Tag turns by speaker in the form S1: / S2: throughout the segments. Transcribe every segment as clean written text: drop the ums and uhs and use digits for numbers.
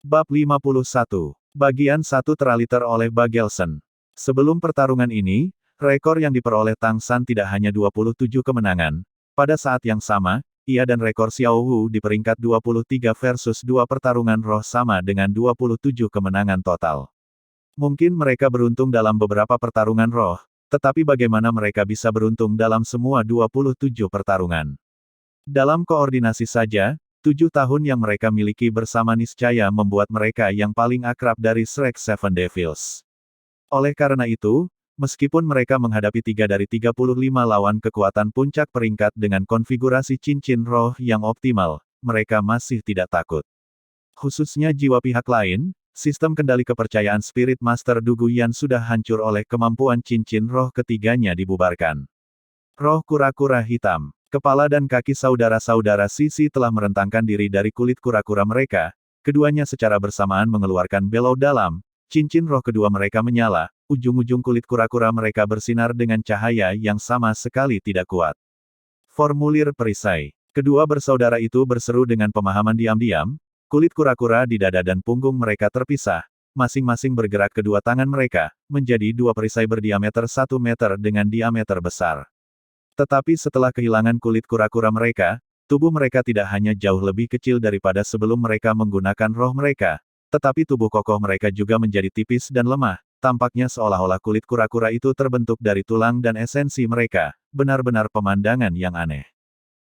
S1: Bab 51. Bagian 1 teraliter oleh Bagelson. Sebelum pertarungan ini, rekor yang diperoleh Tang San tidak hanya 27 kemenangan. Pada saat yang sama, ia dan rekor Xiao Wu di peringkat 23 versus 2 pertarungan roh sama dengan 27 kemenangan total. Mungkin mereka beruntung dalam beberapa pertarungan roh, tetapi bagaimana mereka bisa beruntung dalam semua 27 pertarungan? Dalam koordinasi saja, 7 tahun yang mereka miliki bersama niscaya membuat mereka yang paling akrab dari Shrek Seven Devils. Oleh karena itu, meskipun mereka menghadapi 3 dari 35 lawan kekuatan puncak peringkat dengan konfigurasi cincin roh yang optimal, mereka masih tidak takut. Khususnya jiwa pihak lain, sistem kendali kepercayaan Spirit Master Du Guyan sudah hancur oleh kemampuan cincin roh ketiganya dibubarkan. Roh kura-kura hitam. Kepala dan kaki saudara-saudara Sisi telah merentangkan diri dari kulit kura-kura mereka, keduanya secara bersamaan mengeluarkan belau dalam, cincin roh kedua mereka menyala, ujung-ujung kulit kura-kura mereka bersinar dengan cahaya yang sama sekali tidak kuat. Formulir perisai. Kedua bersaudara itu berseru dengan pemahaman diam-diam, kulit kura-kura di dada dan punggung mereka terpisah, masing-masing bergerak kedua tangan mereka, menjadi 2 perisai berdiameter 1 meter dengan diameter besar. Tetapi setelah kehilangan kulit kura-kura mereka, tubuh mereka tidak hanya jauh lebih kecil daripada sebelum mereka menggunakan roh mereka, tetapi tubuh kokoh mereka juga menjadi tipis dan lemah, tampaknya seolah-olah kulit kura-kura itu terbentuk dari tulang dan esensi mereka, benar-benar pemandangan yang aneh.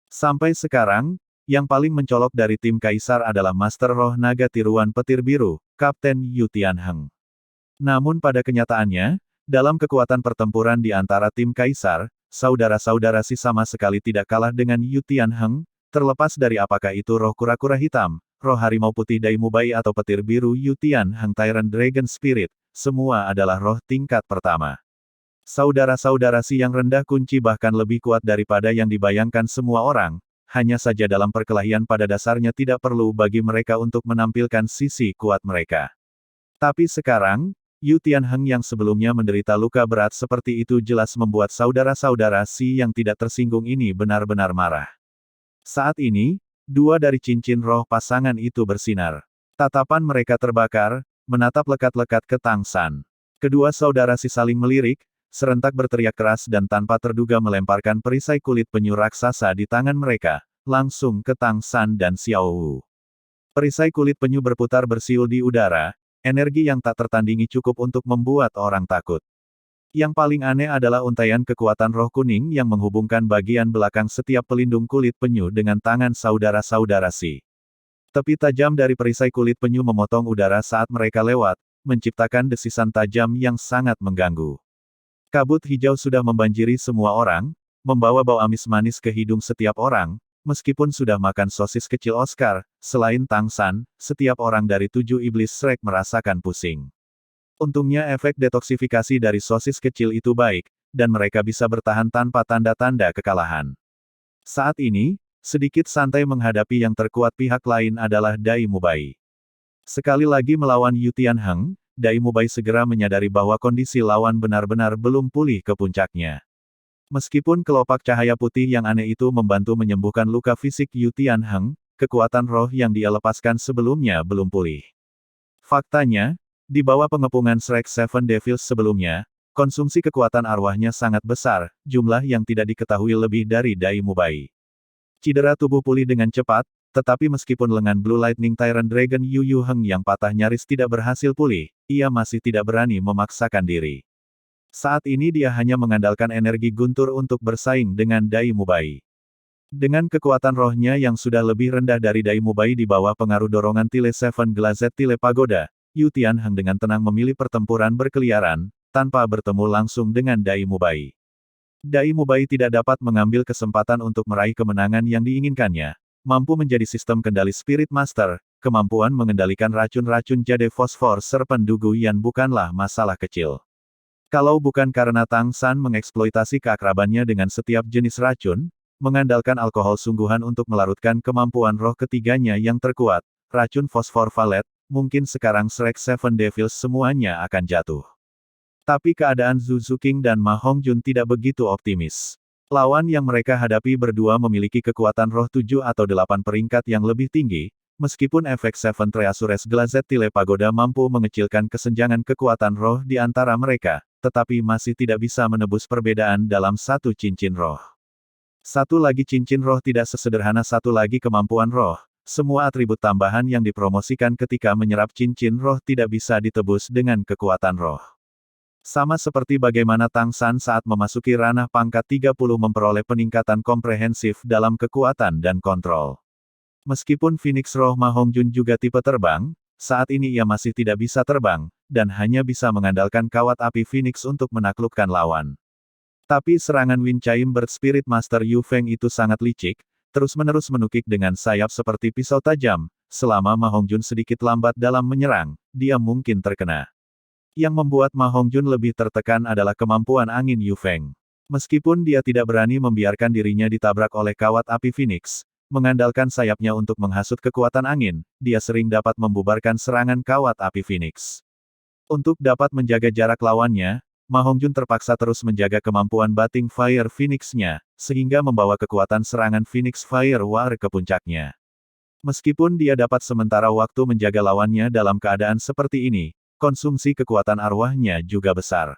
S1: Sampai sekarang, yang paling mencolok dari tim Kaisar adalah Master Roh Naga Tiruan Petir Biru, Kapten Yu Tianheng. Namun pada kenyataannya, dalam kekuatan pertempuran di antara tim Kaisar, saudara-saudara Si sama sekali tidak kalah dengan Yu Tianheng, terlepas dari apakah itu roh kura-kura hitam, roh harimau putih Dai Mubai atau petir biru Yu Tianheng Tyrant Dragon Spirit, semua adalah roh tingkat pertama. Saudara-saudara Si yang rendah kunci bahkan lebih kuat daripada yang dibayangkan semua orang, hanya saja dalam perkelahian pada dasarnya tidak perlu bagi mereka untuk menampilkan sisi kuat mereka. Tapi sekarang, Yu Tianheng yang sebelumnya menderita luka berat seperti itu jelas membuat saudara-saudara Si yang tidak tersinggung ini benar-benar marah. Saat ini, 2 dari cincin roh pasangan itu bersinar. Tatapan mereka terbakar, menatap lekat-lekat ke Tang San. Kedua saudara Si saling melirik, serentak berteriak keras dan tanpa terduga melemparkan perisai kulit penyu raksasa di tangan mereka, langsung ke Tang San dan Xiao Wu. Perisai kulit penyu berputar bersiul di udara, energi yang tak tertandingi cukup untuk membuat orang takut. Yang paling aneh adalah untaian kekuatan roh kuning yang menghubungkan bagian belakang setiap pelindung kulit penyu dengan tangan saudara-saudara Si. Tepi tajam dari perisai kulit penyu memotong udara saat mereka lewat, menciptakan desisan tajam yang sangat mengganggu. Kabut hijau sudah membanjiri semua orang, membawa bau amis manis ke hidung setiap orang. Meskipun sudah makan sosis kecil Oscar, selain Tang San, setiap orang dari 7 iblis Shrek merasakan pusing. Untungnya efek detoksifikasi dari sosis kecil itu baik, dan mereka bisa bertahan tanpa tanda-tanda kekalahan. Saat ini, sedikit santai menghadapi yang terkuat pihak lain adalah Dai Mubai. Sekali lagi melawan Yu Tianheng, Dai Mubai segera menyadari bahwa kondisi lawan benar-benar belum pulih ke puncaknya. Meskipun kelopak cahaya putih yang aneh itu membantu menyembuhkan luka fisik Yu Tianheng, kekuatan roh yang dia lepaskan sebelumnya belum pulih. Faktanya, di bawah pengepungan Shrek Seven Devils sebelumnya, konsumsi kekuatan arwahnya sangat besar, jumlah yang tidak diketahui lebih dari Dai Mubai. Cedera tubuh pulih dengan cepat, tetapi meskipun lengan Blue Lightning Tyrant Dragon Yu Yuheng yang patah nyaris tidak berhasil pulih, ia masih tidak berani memaksakan diri. Saat ini dia hanya mengandalkan energi guntur untuk bersaing dengan Dai Mubai. Dengan kekuatan rohnya yang sudah lebih rendah dari Dai Mubai di bawah pengaruh dorongan Tile Seven Glazed Tile Pagoda, Yu Tianheng dengan tenang memilih pertempuran berkeliaran, tanpa bertemu langsung dengan Dai Mubai. Dai Mubai tidak dapat mengambil kesempatan untuk meraih kemenangan yang diinginkannya, mampu menjadi sistem kendali Spirit Master, kemampuan mengendalikan racun-racun Jade Fosfor Serpent Du Guyan bukanlah masalah kecil. Kalau bukan karena Tang San mengeksploitasi keakrabannya dengan setiap jenis racun, mengandalkan alkohol sungguhan untuk melarutkan kemampuan roh ketiganya yang terkuat, racun fosfor valet, mungkin sekarang Shrek Seven Devils semuanya akan jatuh. Tapi keadaan Zhu Zuqing dan Ma Hongjun tidak begitu optimis. Lawan yang mereka hadapi berdua memiliki kekuatan roh 7 atau 8 peringkat yang lebih tinggi, Meskipun efek Seven Treasures Glazed Tile Pagoda mampu mengecilkan kesenjangan kekuatan roh di antara mereka, tetapi masih tidak bisa menebus perbedaan dalam satu cincin roh. Satu lagi cincin roh tidak sesederhana satu lagi kemampuan roh. Semua atribut tambahan yang dipromosikan ketika menyerap cincin roh tidak bisa ditebus dengan kekuatan roh. Sama seperti bagaimana Tang San saat memasuki ranah pangkat 30 memperoleh peningkatan komprehensif dalam kekuatan dan kontrol. Meskipun Phoenix Roh Ma Hongjun juga tipe terbang, saat ini ia masih tidak bisa terbang, dan hanya bisa mengandalkan kawat api Phoenix untuk menaklukkan lawan. Tapi serangan Wind Chamber Spirit Master Yu Feng itu sangat licik, terus-menerus menukik dengan sayap seperti pisau tajam, selama Ma Hongjun sedikit lambat dalam menyerang, dia mungkin terkena. Yang membuat Ma Hongjun lebih tertekan adalah kemampuan angin Yu Feng. Meskipun dia tidak berani membiarkan dirinya ditabrak oleh kawat api Phoenix, mengandalkan sayapnya untuk menghasut kekuatan angin, dia sering dapat membubarkan serangan kawat api Phoenix. Untuk dapat menjaga jarak lawannya, Ma Hongjun terpaksa terus menjaga kemampuan Bating Fire Phoenix-nya, sehingga membawa kekuatan serangan Phoenix Fire War ke puncaknya. Meskipun dia dapat sementara waktu menjaga lawannya dalam keadaan seperti ini, konsumsi kekuatan arwahnya juga besar.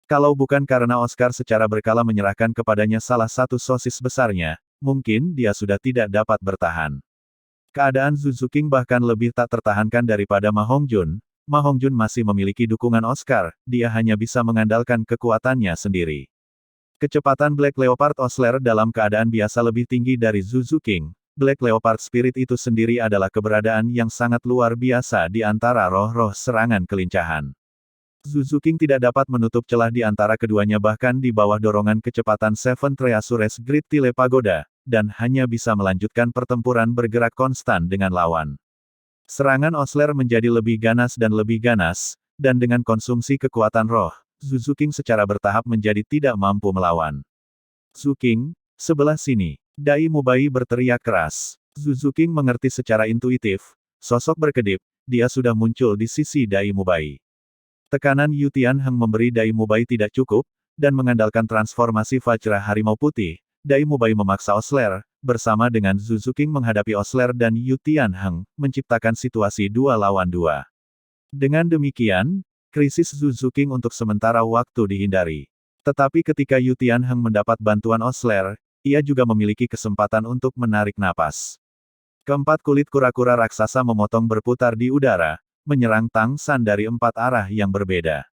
S1: Kalau bukan karena Oscar secara berkala menyerahkan kepadanya salah satu sosis besarnya, mungkin dia sudah tidak dapat bertahan. Keadaan Zhu King bahkan lebih tak tertahankan daripada Ma Hongjun. Ma Hongjun masih memiliki dukungan Oscar, dia hanya bisa mengandalkan kekuatannya sendiri. Kecepatan Black Leopard Osler dalam keadaan biasa lebih tinggi dari Zhu King. Black Leopard Spirit itu sendiri adalah keberadaan yang sangat luar biasa di antara roh-roh serangan kelincahan. Zhu King tidak dapat menutup celah di antara keduanya bahkan di bawah dorongan kecepatan Seven Treasures Great Tile Pagoda, dan hanya bisa melanjutkan pertempuran bergerak konstan dengan lawan. Serangan Osler menjadi lebih ganas, dan dengan konsumsi kekuatan roh, Zhu King secara bertahap menjadi tidak mampu melawan. Zhu King, sebelah sini. Dai Mubai berteriak keras. Zhu King mengerti secara intuitif, sosok berkedip, dia sudah muncul di sisi Dai Mubai. Tekanan Yu Tianheng memberi Dai Mubai tidak cukup, dan mengandalkan transformasi Vajra Harimau Putih, Dai Mubai memaksa Osler, bersama dengan Zhu King menghadapi Osler dan Yu Tianheng, menciptakan situasi 2 lawan 2. Dengan demikian, krisis Zhu King untuk sementara waktu dihindari. Tetapi ketika Yu Tianheng mendapat bantuan Osler, ia juga memiliki kesempatan untuk menarik napas. Keempat kulit kura-kura raksasa memotong berputar di udara, menyerang Tang San dari 4 arah yang berbeda.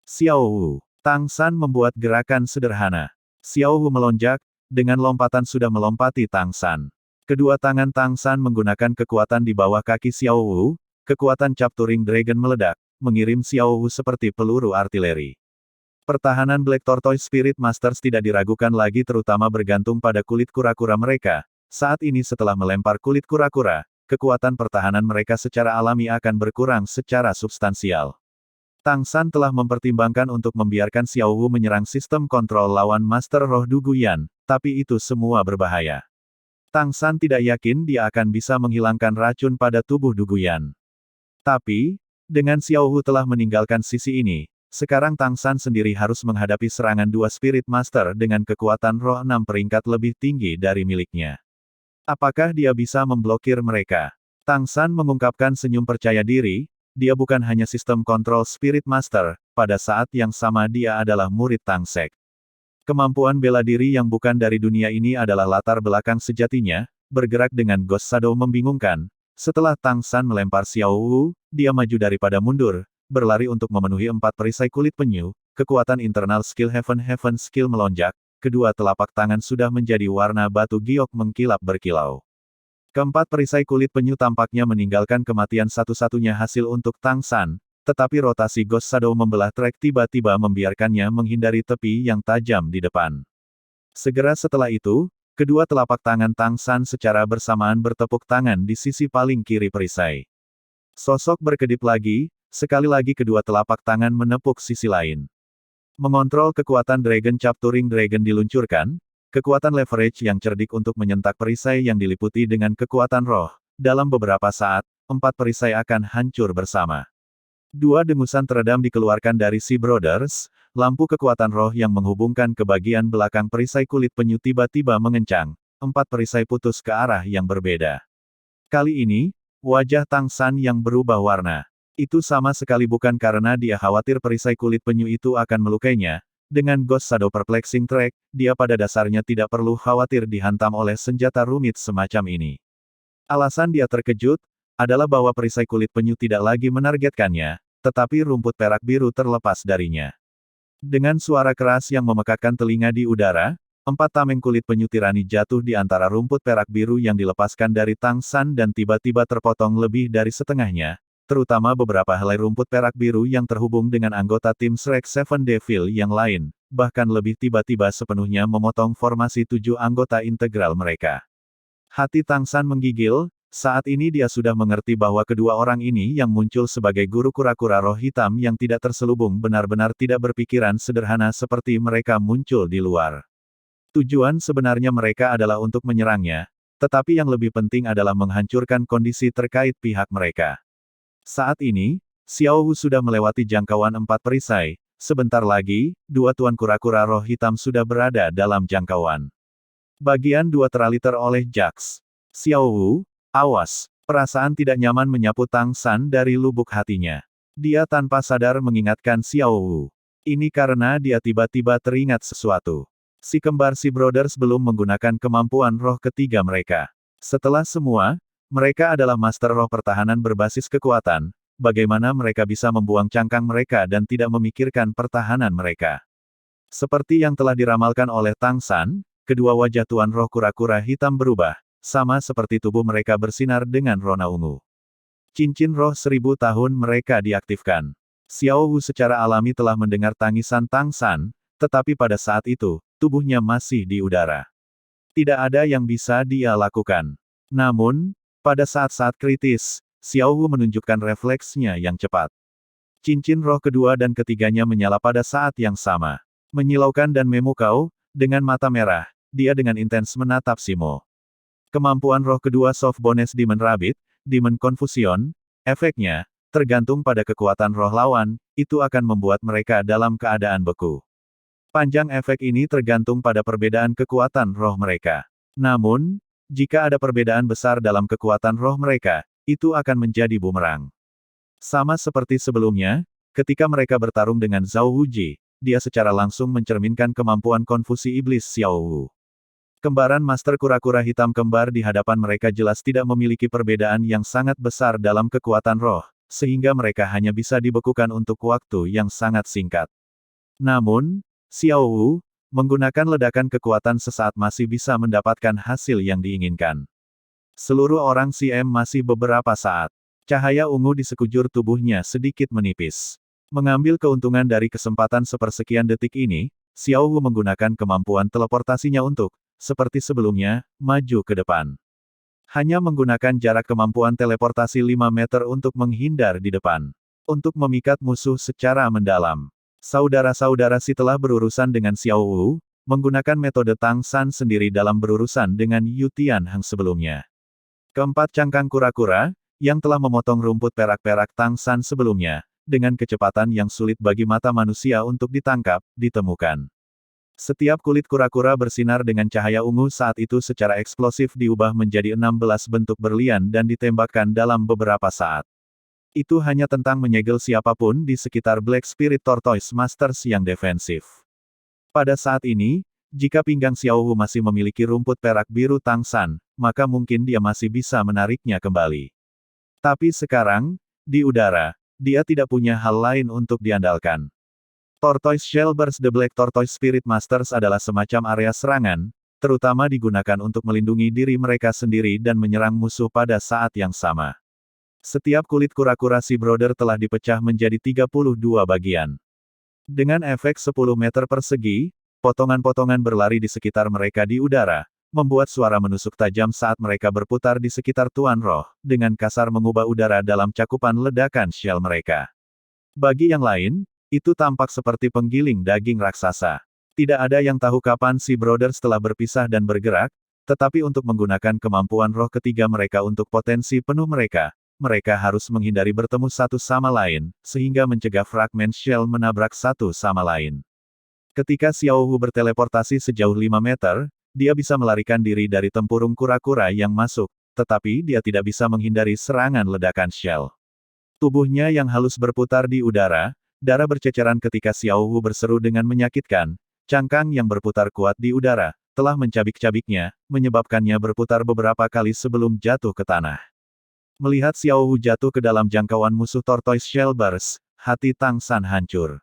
S1: Xiao Wu. Tang San membuat gerakan sederhana. Xiao Wu melonjak, dengan lompatan sudah melompati Tang San. Kedua tangan Tang San menggunakan kekuatan di bawah kaki Xiao Wu, kekuatan Capturing Dragon meledak, mengirim Xiao Wu seperti peluru artileri. Pertahanan Black Tortoise Spirit Masters tidak diragukan lagi terutama bergantung pada kulit kura-kura mereka. Saat ini setelah melempar kulit kura-kura, kekuatan pertahanan mereka secara alami akan berkurang secara substansial. Tang San telah mempertimbangkan untuk membiarkan Xiao Wu menyerang sistem kontrol lawan Master Roh Du Guyan, tapi itu semua berbahaya. Tang San tidak yakin dia akan bisa menghilangkan racun pada tubuh Du Guyan. Tapi, dengan Xiao Wu telah meninggalkan sisi ini, sekarang Tang San sendiri harus menghadapi serangan 2 Spirit Master dengan kekuatan roh 6 peringkat lebih tinggi dari miliknya. Apakah dia bisa memblokir mereka? Tang San mengungkapkan senyum percaya diri, dia bukan hanya sistem kontrol Spirit Master, pada saat yang sama dia adalah murid Tang Sek. Kemampuan bela diri yang bukan dari dunia ini adalah latar belakang sejatinya, bergerak dengan Ghost Shadow membingungkan. Setelah Tang San melempar Xiao Wu, dia maju daripada mundur, berlari untuk memenuhi 4 perisai kulit penyu, kekuatan internal skill Heaven skill melonjak, kedua telapak tangan sudah menjadi warna batu giok mengkilap berkilau. Keempat perisai kulit penyu tampaknya meninggalkan kematian satu-satunya hasil untuk Tang San, tetapi rotasi Ghost Shadow membelah trek tiba-tiba membiarkannya menghindari tepi yang tajam di depan. Segera setelah itu, kedua telapak tangan Tang San secara bersamaan bertepuk tangan di sisi paling kiri perisai. Sosok berkedip lagi, sekali lagi kedua telapak tangan menepuk sisi lain. Mengontrol kekuatan Dragon Capturing Dragon diluncurkan, kekuatan leverage yang cerdik untuk menyentak perisai yang diliputi dengan kekuatan roh. Dalam beberapa saat, 4 perisai akan hancur bersama. 2 dengusan teredam dikeluarkan dari Sea Brothers, lampu kekuatan roh yang menghubungkan ke bagian belakang perisai kulit penyu tiba-tiba mengencang, 4 perisai putus ke arah yang berbeda. Kali ini, wajah Tang San yang berubah warna. Itu sama sekali bukan karena dia khawatir perisai kulit penyu itu akan melukainya. Dengan Ghost Shadow Perplexing Track, dia pada dasarnya tidak perlu khawatir dihantam oleh senjata rumit semacam ini. Alasan dia terkejut, adalah bahwa perisai kulit penyu tidak lagi menargetkannya, tetapi rumput perak biru terlepas darinya. Dengan suara keras yang memekakkan telinga di udara, 4 tameng kulit penyu tirani jatuh di antara rumput perak biru yang dilepaskan dari Tang San dan tiba-tiba terpotong lebih dari setengahnya, terutama beberapa helai rumput perak biru yang terhubung dengan anggota tim Shrek Seven Devil yang lain, bahkan lebih tiba-tiba sepenuhnya memotong formasi 7 anggota integral mereka. Hati Tang San menggigil, saat ini dia sudah mengerti bahwa kedua orang ini yang muncul sebagai guru kura-kura roh hitam yang tidak terselubung benar-benar tidak berpikiran sederhana seperti mereka muncul di luar. Tujuan sebenarnya mereka adalah untuk menyerangnya, tetapi yang lebih penting adalah menghancurkan kondisi terkait pihak mereka. Saat ini, Xiao Wu sudah melewati jangkauan 4 perisai, sebentar lagi, 2 tuan kura-kura roh hitam sudah berada dalam jangkauan. Bagian 2 teraliter oleh Jax. Xiao Wu, awas, perasaan tidak nyaman menyapu Tang San dari lubuk hatinya. Dia tanpa sadar mengingatkan Xiao Wu. Ini karena dia tiba-tiba teringat sesuatu. Si kembar Si Brothers belum menggunakan kemampuan roh ketiga mereka. Setelah semua, mereka adalah master roh pertahanan berbasis kekuatan, bagaimana mereka bisa membuang cangkang mereka dan tidak memikirkan pertahanan mereka. Seperti yang telah diramalkan oleh Tang San, kedua wajah tuan roh kura-kura hitam berubah, sama seperti tubuh mereka bersinar dengan rona ungu. Cincin roh 1000 tahun mereka diaktifkan. Xiao Wu secara alami telah mendengar tangisan Tang San, tetapi pada saat itu, tubuhnya masih di udara. Tidak ada yang bisa dia lakukan. Namun, pada saat-saat kritis, Xiao Wu menunjukkan refleksnya yang cepat. Cincin roh kedua dan ketiganya menyala pada saat yang sama. Menyilaukan dan memukau, dengan mata merah, dia dengan intens menatap Simo. Kemampuan roh kedua Soft Bonus Demon Rabbit, Demon Confusion, efeknya, tergantung pada kekuatan roh lawan, itu akan membuat mereka dalam keadaan beku. Panjang efek ini tergantung pada perbedaan kekuatan roh mereka. Namun, jika ada perbedaan besar dalam kekuatan roh mereka, itu akan menjadi bumerang. Sama seperti sebelumnya, ketika mereka bertarung dengan Zhao Wuji, dia secara langsung mencerminkan kemampuan konfusi iblis Xiao Wu. Kembaran Master Kura-Kura Hitam kembar di hadapan mereka jelas tidak memiliki perbedaan yang sangat besar dalam kekuatan roh, sehingga mereka hanya bisa dibekukan untuk waktu yang sangat singkat. Namun, Xiao Wu, menggunakan ledakan kekuatan sesaat masih bisa mendapatkan hasil yang diinginkan. Seluruh orang CM masih beberapa saat. Cahaya ungu di sekujur tubuhnya sedikit menipis. Mengambil keuntungan dari kesempatan sepersekian detik ini, Xiao Wu menggunakan kemampuan teleportasinya untuk, seperti sebelumnya, maju ke depan. Hanya menggunakan jarak kemampuan teleportasi 5 meter untuk menghindar di depan. Untuk memikat musuh secara mendalam. Saudara-saudara Si telah berurusan dengan Xiao Wu, menggunakan metode Tang San sendiri dalam berurusan dengan Yu Tianheng sebelumnya. Keempat cangkang kura-kura, yang telah memotong rumput perak-perak Tang San sebelumnya, dengan kecepatan yang sulit bagi mata manusia untuk ditangkap, ditemukan. Setiap kulit kura-kura bersinar dengan cahaya ungu saat itu secara eksplosif diubah menjadi 16 bentuk berlian dan ditembakkan dalam beberapa saat. Itu hanya tentang menyegel siapapun di sekitar Black Spirit Tortoise Masters yang defensif. Pada saat ini, jika pinggang Xiao Wu masih memiliki rumput perak biru Tang San, maka mungkin dia masih bisa menariknya kembali. Tapi sekarang, di udara, dia tidak punya hal lain untuk diandalkan. Tortoise Shell Burst The Black Tortoise Spirit Masters adalah semacam area serangan, terutama digunakan untuk melindungi diri mereka sendiri dan menyerang musuh pada saat yang sama. Setiap kulit kura-kura Si Brother telah dipecah menjadi 32 bagian. Dengan efek 10 meter persegi, potongan-potongan berlari di sekitar mereka di udara, membuat suara menusuk tajam saat mereka berputar di sekitar Tuan Roh, dengan kasar mengubah udara dalam cakupan ledakan shell mereka. Bagi yang lain, itu tampak seperti penggiling daging raksasa. Tidak ada yang tahu kapan Si Brothers telah berpisah dan bergerak, tetapi untuk menggunakan kemampuan roh ketiga mereka untuk potensi penuh mereka, mereka harus menghindari bertemu satu sama lain, sehingga mencegah fragmen shell menabrak satu sama lain. Ketika Xiao Wu berteleportasi sejauh 5 meter, dia bisa melarikan diri dari tempurung kura-kura yang masuk, tetapi dia tidak bisa menghindari serangan ledakan shell. Tubuhnya yang halus berputar di udara, darah berceceran ketika Xiao Wu berseru dengan menyakitkan, cangkang yang berputar kuat di udara, telah mencabik-cabiknya, menyebabkannya berputar beberapa kali sebelum jatuh ke tanah. Melihat Xiao Wu jatuh ke dalam jangkauan musuh Tortoise Shell Burst, hati Tang San hancur.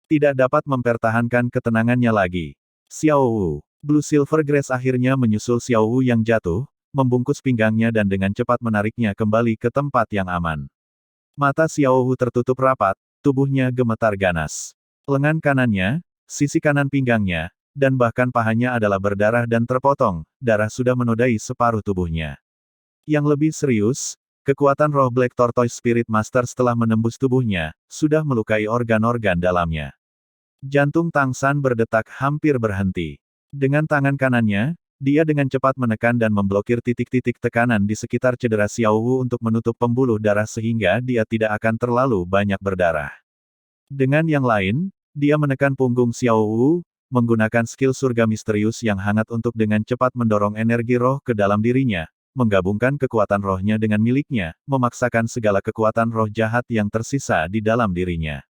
S1: Tidak dapat mempertahankan ketenangannya lagi. Xiao Wu. Blue Silver Grace akhirnya menyusul Xiao Wu yang jatuh, membungkus pinggangnya dan dengan cepat menariknya kembali ke tempat yang aman. Mata Xiao Wu tertutup rapat, tubuhnya gemetar ganas. Lengan kanannya, sisi kanan pinggangnya, dan bahkan pahanya adalah berdarah dan terpotong, darah sudah menodai separuh tubuhnya. Yang lebih serius, kekuatan roh Black Tortoise Spirit Master setelah menembus tubuhnya, sudah melukai organ-organ dalamnya. Jantung Tang San berdetak hampir berhenti. Dengan tangan kanannya, dia dengan cepat menekan dan memblokir titik-titik tekanan di sekitar cedera Xiao Wu untuk menutup pembuluh darah sehingga dia tidak akan terlalu banyak berdarah. Dengan yang lain, dia menekan punggung Xiao Wu, menggunakan skill surga misterius yang hangat untuk dengan cepat mendorong energi roh ke dalam dirinya, menggabungkan kekuatan rohnya dengan miliknya, memaksakan segala kekuatan roh jahat yang tersisa di dalam dirinya.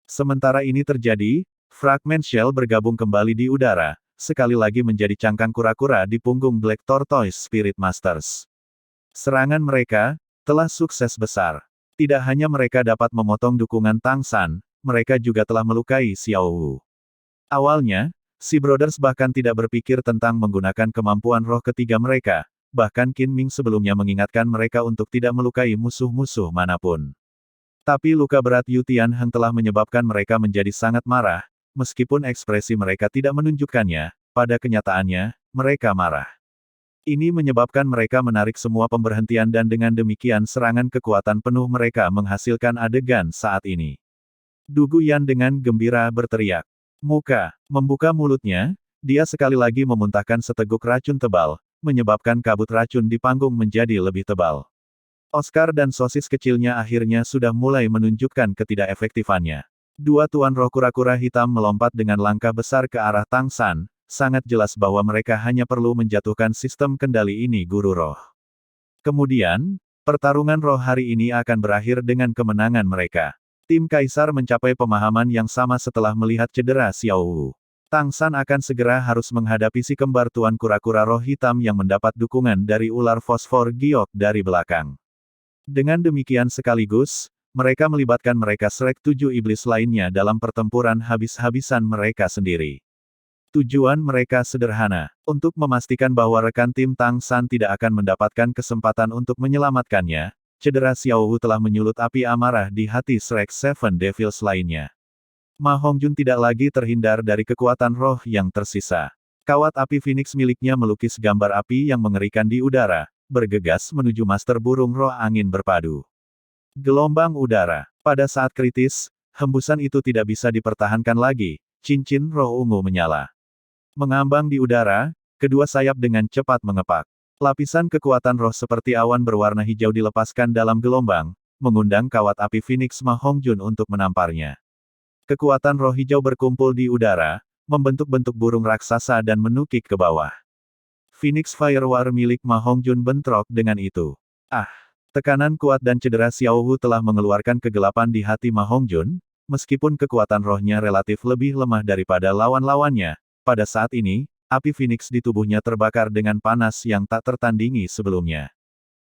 S1: Sementara ini terjadi, fragmen shell bergabung kembali di udara, sekali lagi menjadi cangkang kura-kura di punggung Black Tortoise Spirit Masters. Serangan mereka telah sukses besar. Tidak hanya mereka dapat memotong dukungan Tang San, mereka juga telah melukai Xiao Wu. Awalnya, si Brothers bahkan tidak berpikir tentang menggunakan kemampuan roh ketiga mereka, bahkan Qin Ming sebelumnya mengingatkan mereka untuk tidak melukai musuh-musuh manapun. Tapi luka berat Yu Tianheng telah menyebabkan mereka menjadi sangat marah, meskipun ekspresi mereka tidak menunjukkannya, pada kenyataannya, mereka marah. Ini menyebabkan mereka menarik semua pemberhentian dan dengan demikian serangan kekuatan penuh mereka menghasilkan adegan saat ini. Du Guyan dengan gembira berteriak. Membuka mulutnya, dia sekali lagi memuntahkan seteguk racun tebal, menyebabkan kabut racun di panggung menjadi lebih tebal. Oscar dan sosis kecilnya akhirnya sudah mulai menunjukkan ketidakefektifannya. Dua tuan roh kura-kura hitam melompat dengan langkah besar ke arah Tang San, sangat jelas bahwa mereka hanya perlu menjatuhkan sistem kendali ini guru roh. Kemudian, pertarungan roh hari ini akan berakhir dengan kemenangan mereka. Tim Kaisar mencapai pemahaman yang sama setelah melihat cedera Xiao Wu. Tang San akan segera harus menghadapi si kembar tuan kura-kura roh hitam yang mendapat dukungan dari ular fosfor giok dari belakang. Dengan demikian sekaligus, mereka melibatkan mereka Shrek 7 iblis lainnya dalam pertempuran habis-habisan mereka sendiri. Tujuan mereka sederhana, untuk memastikan bahwa rekan tim Tang San tidak akan mendapatkan kesempatan untuk menyelamatkannya. Cedera Xiao Wu telah menyulut api amarah di hati Shrek Seven Devils lainnya. Ma Hongjun tidak lagi terhindar dari kekuatan roh yang tersisa. Kawat api Phoenix miliknya melukis gambar api yang mengerikan di udara, bergegas menuju master burung roh angin berpadu. Gelombang udara. Pada saat kritis, hembusan itu tidak bisa dipertahankan lagi, cincin roh ungu menyala. Mengambang di udara, kedua sayap dengan cepat mengepak. Lapisan kekuatan roh seperti awan berwarna hijau dilepaskan dalam gelombang, mengundang kawat api Phoenix Ma Hongjun untuk menamparnya. Kekuatan roh hijau berkumpul di udara, membentuk-bentuk burung raksasa dan menukik ke bawah. Phoenix Fire War milik Ma Hongjun bentrok dengan itu. Tekanan kuat dan cedera Xiao Wu telah mengeluarkan kegelapan di hati Ma Hongjun, meskipun kekuatan rohnya relatif lebih lemah daripada lawan-lawannya. Pada saat ini, api Phoenix di tubuhnya terbakar dengan panas yang tak tertandingi sebelumnya.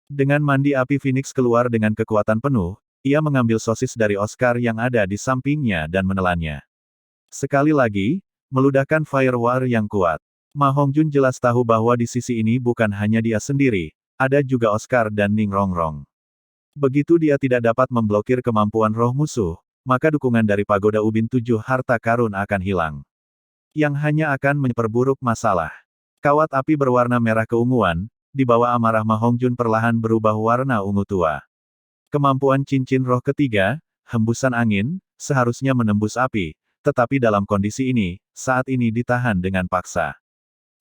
S1: Dengan mandi api Phoenix keluar dengan kekuatan penuh, ia mengambil sosis dari Oscar yang ada di sampingnya dan menelannya. Sekali lagi, meludahkan Fire War yang kuat. Ma Hongjun jelas tahu bahwa di sisi ini bukan hanya dia sendiri, ada juga Oscar dan Ning Rongrong. Begitu dia tidak dapat memblokir kemampuan roh musuh, maka dukungan dari Pagoda Ubin 7 harta karun akan hilang. Yang hanya akan memperburuk masalah. Kawat api berwarna merah keunguan, di bawah amarah Ma Hongjun perlahan berubah warna ungu tua. Kemampuan cincin roh ketiga, hembusan angin, seharusnya menembus api, tetapi dalam kondisi ini, saat ini ditahan dengan paksa.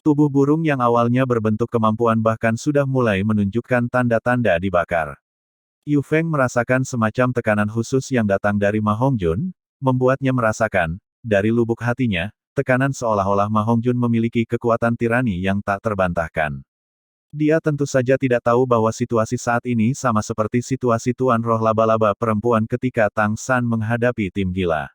S1: Tubuh burung yang awalnya berbentuk kemampuan bahkan sudah mulai menunjukkan tanda-tanda dibakar. Yu Feng merasakan semacam tekanan khusus yang datang dari Ma Hongjun, membuatnya merasakan, dari lubuk hatinya, tekanan seolah-olah Ma Hongjun memiliki kekuatan tirani yang tak terbantahkan. Dia tentu saja tidak tahu bahwa situasi saat ini sama seperti situasi Tuan Roh Laba-Laba Perempuan ketika Tang San menghadapi tim gila.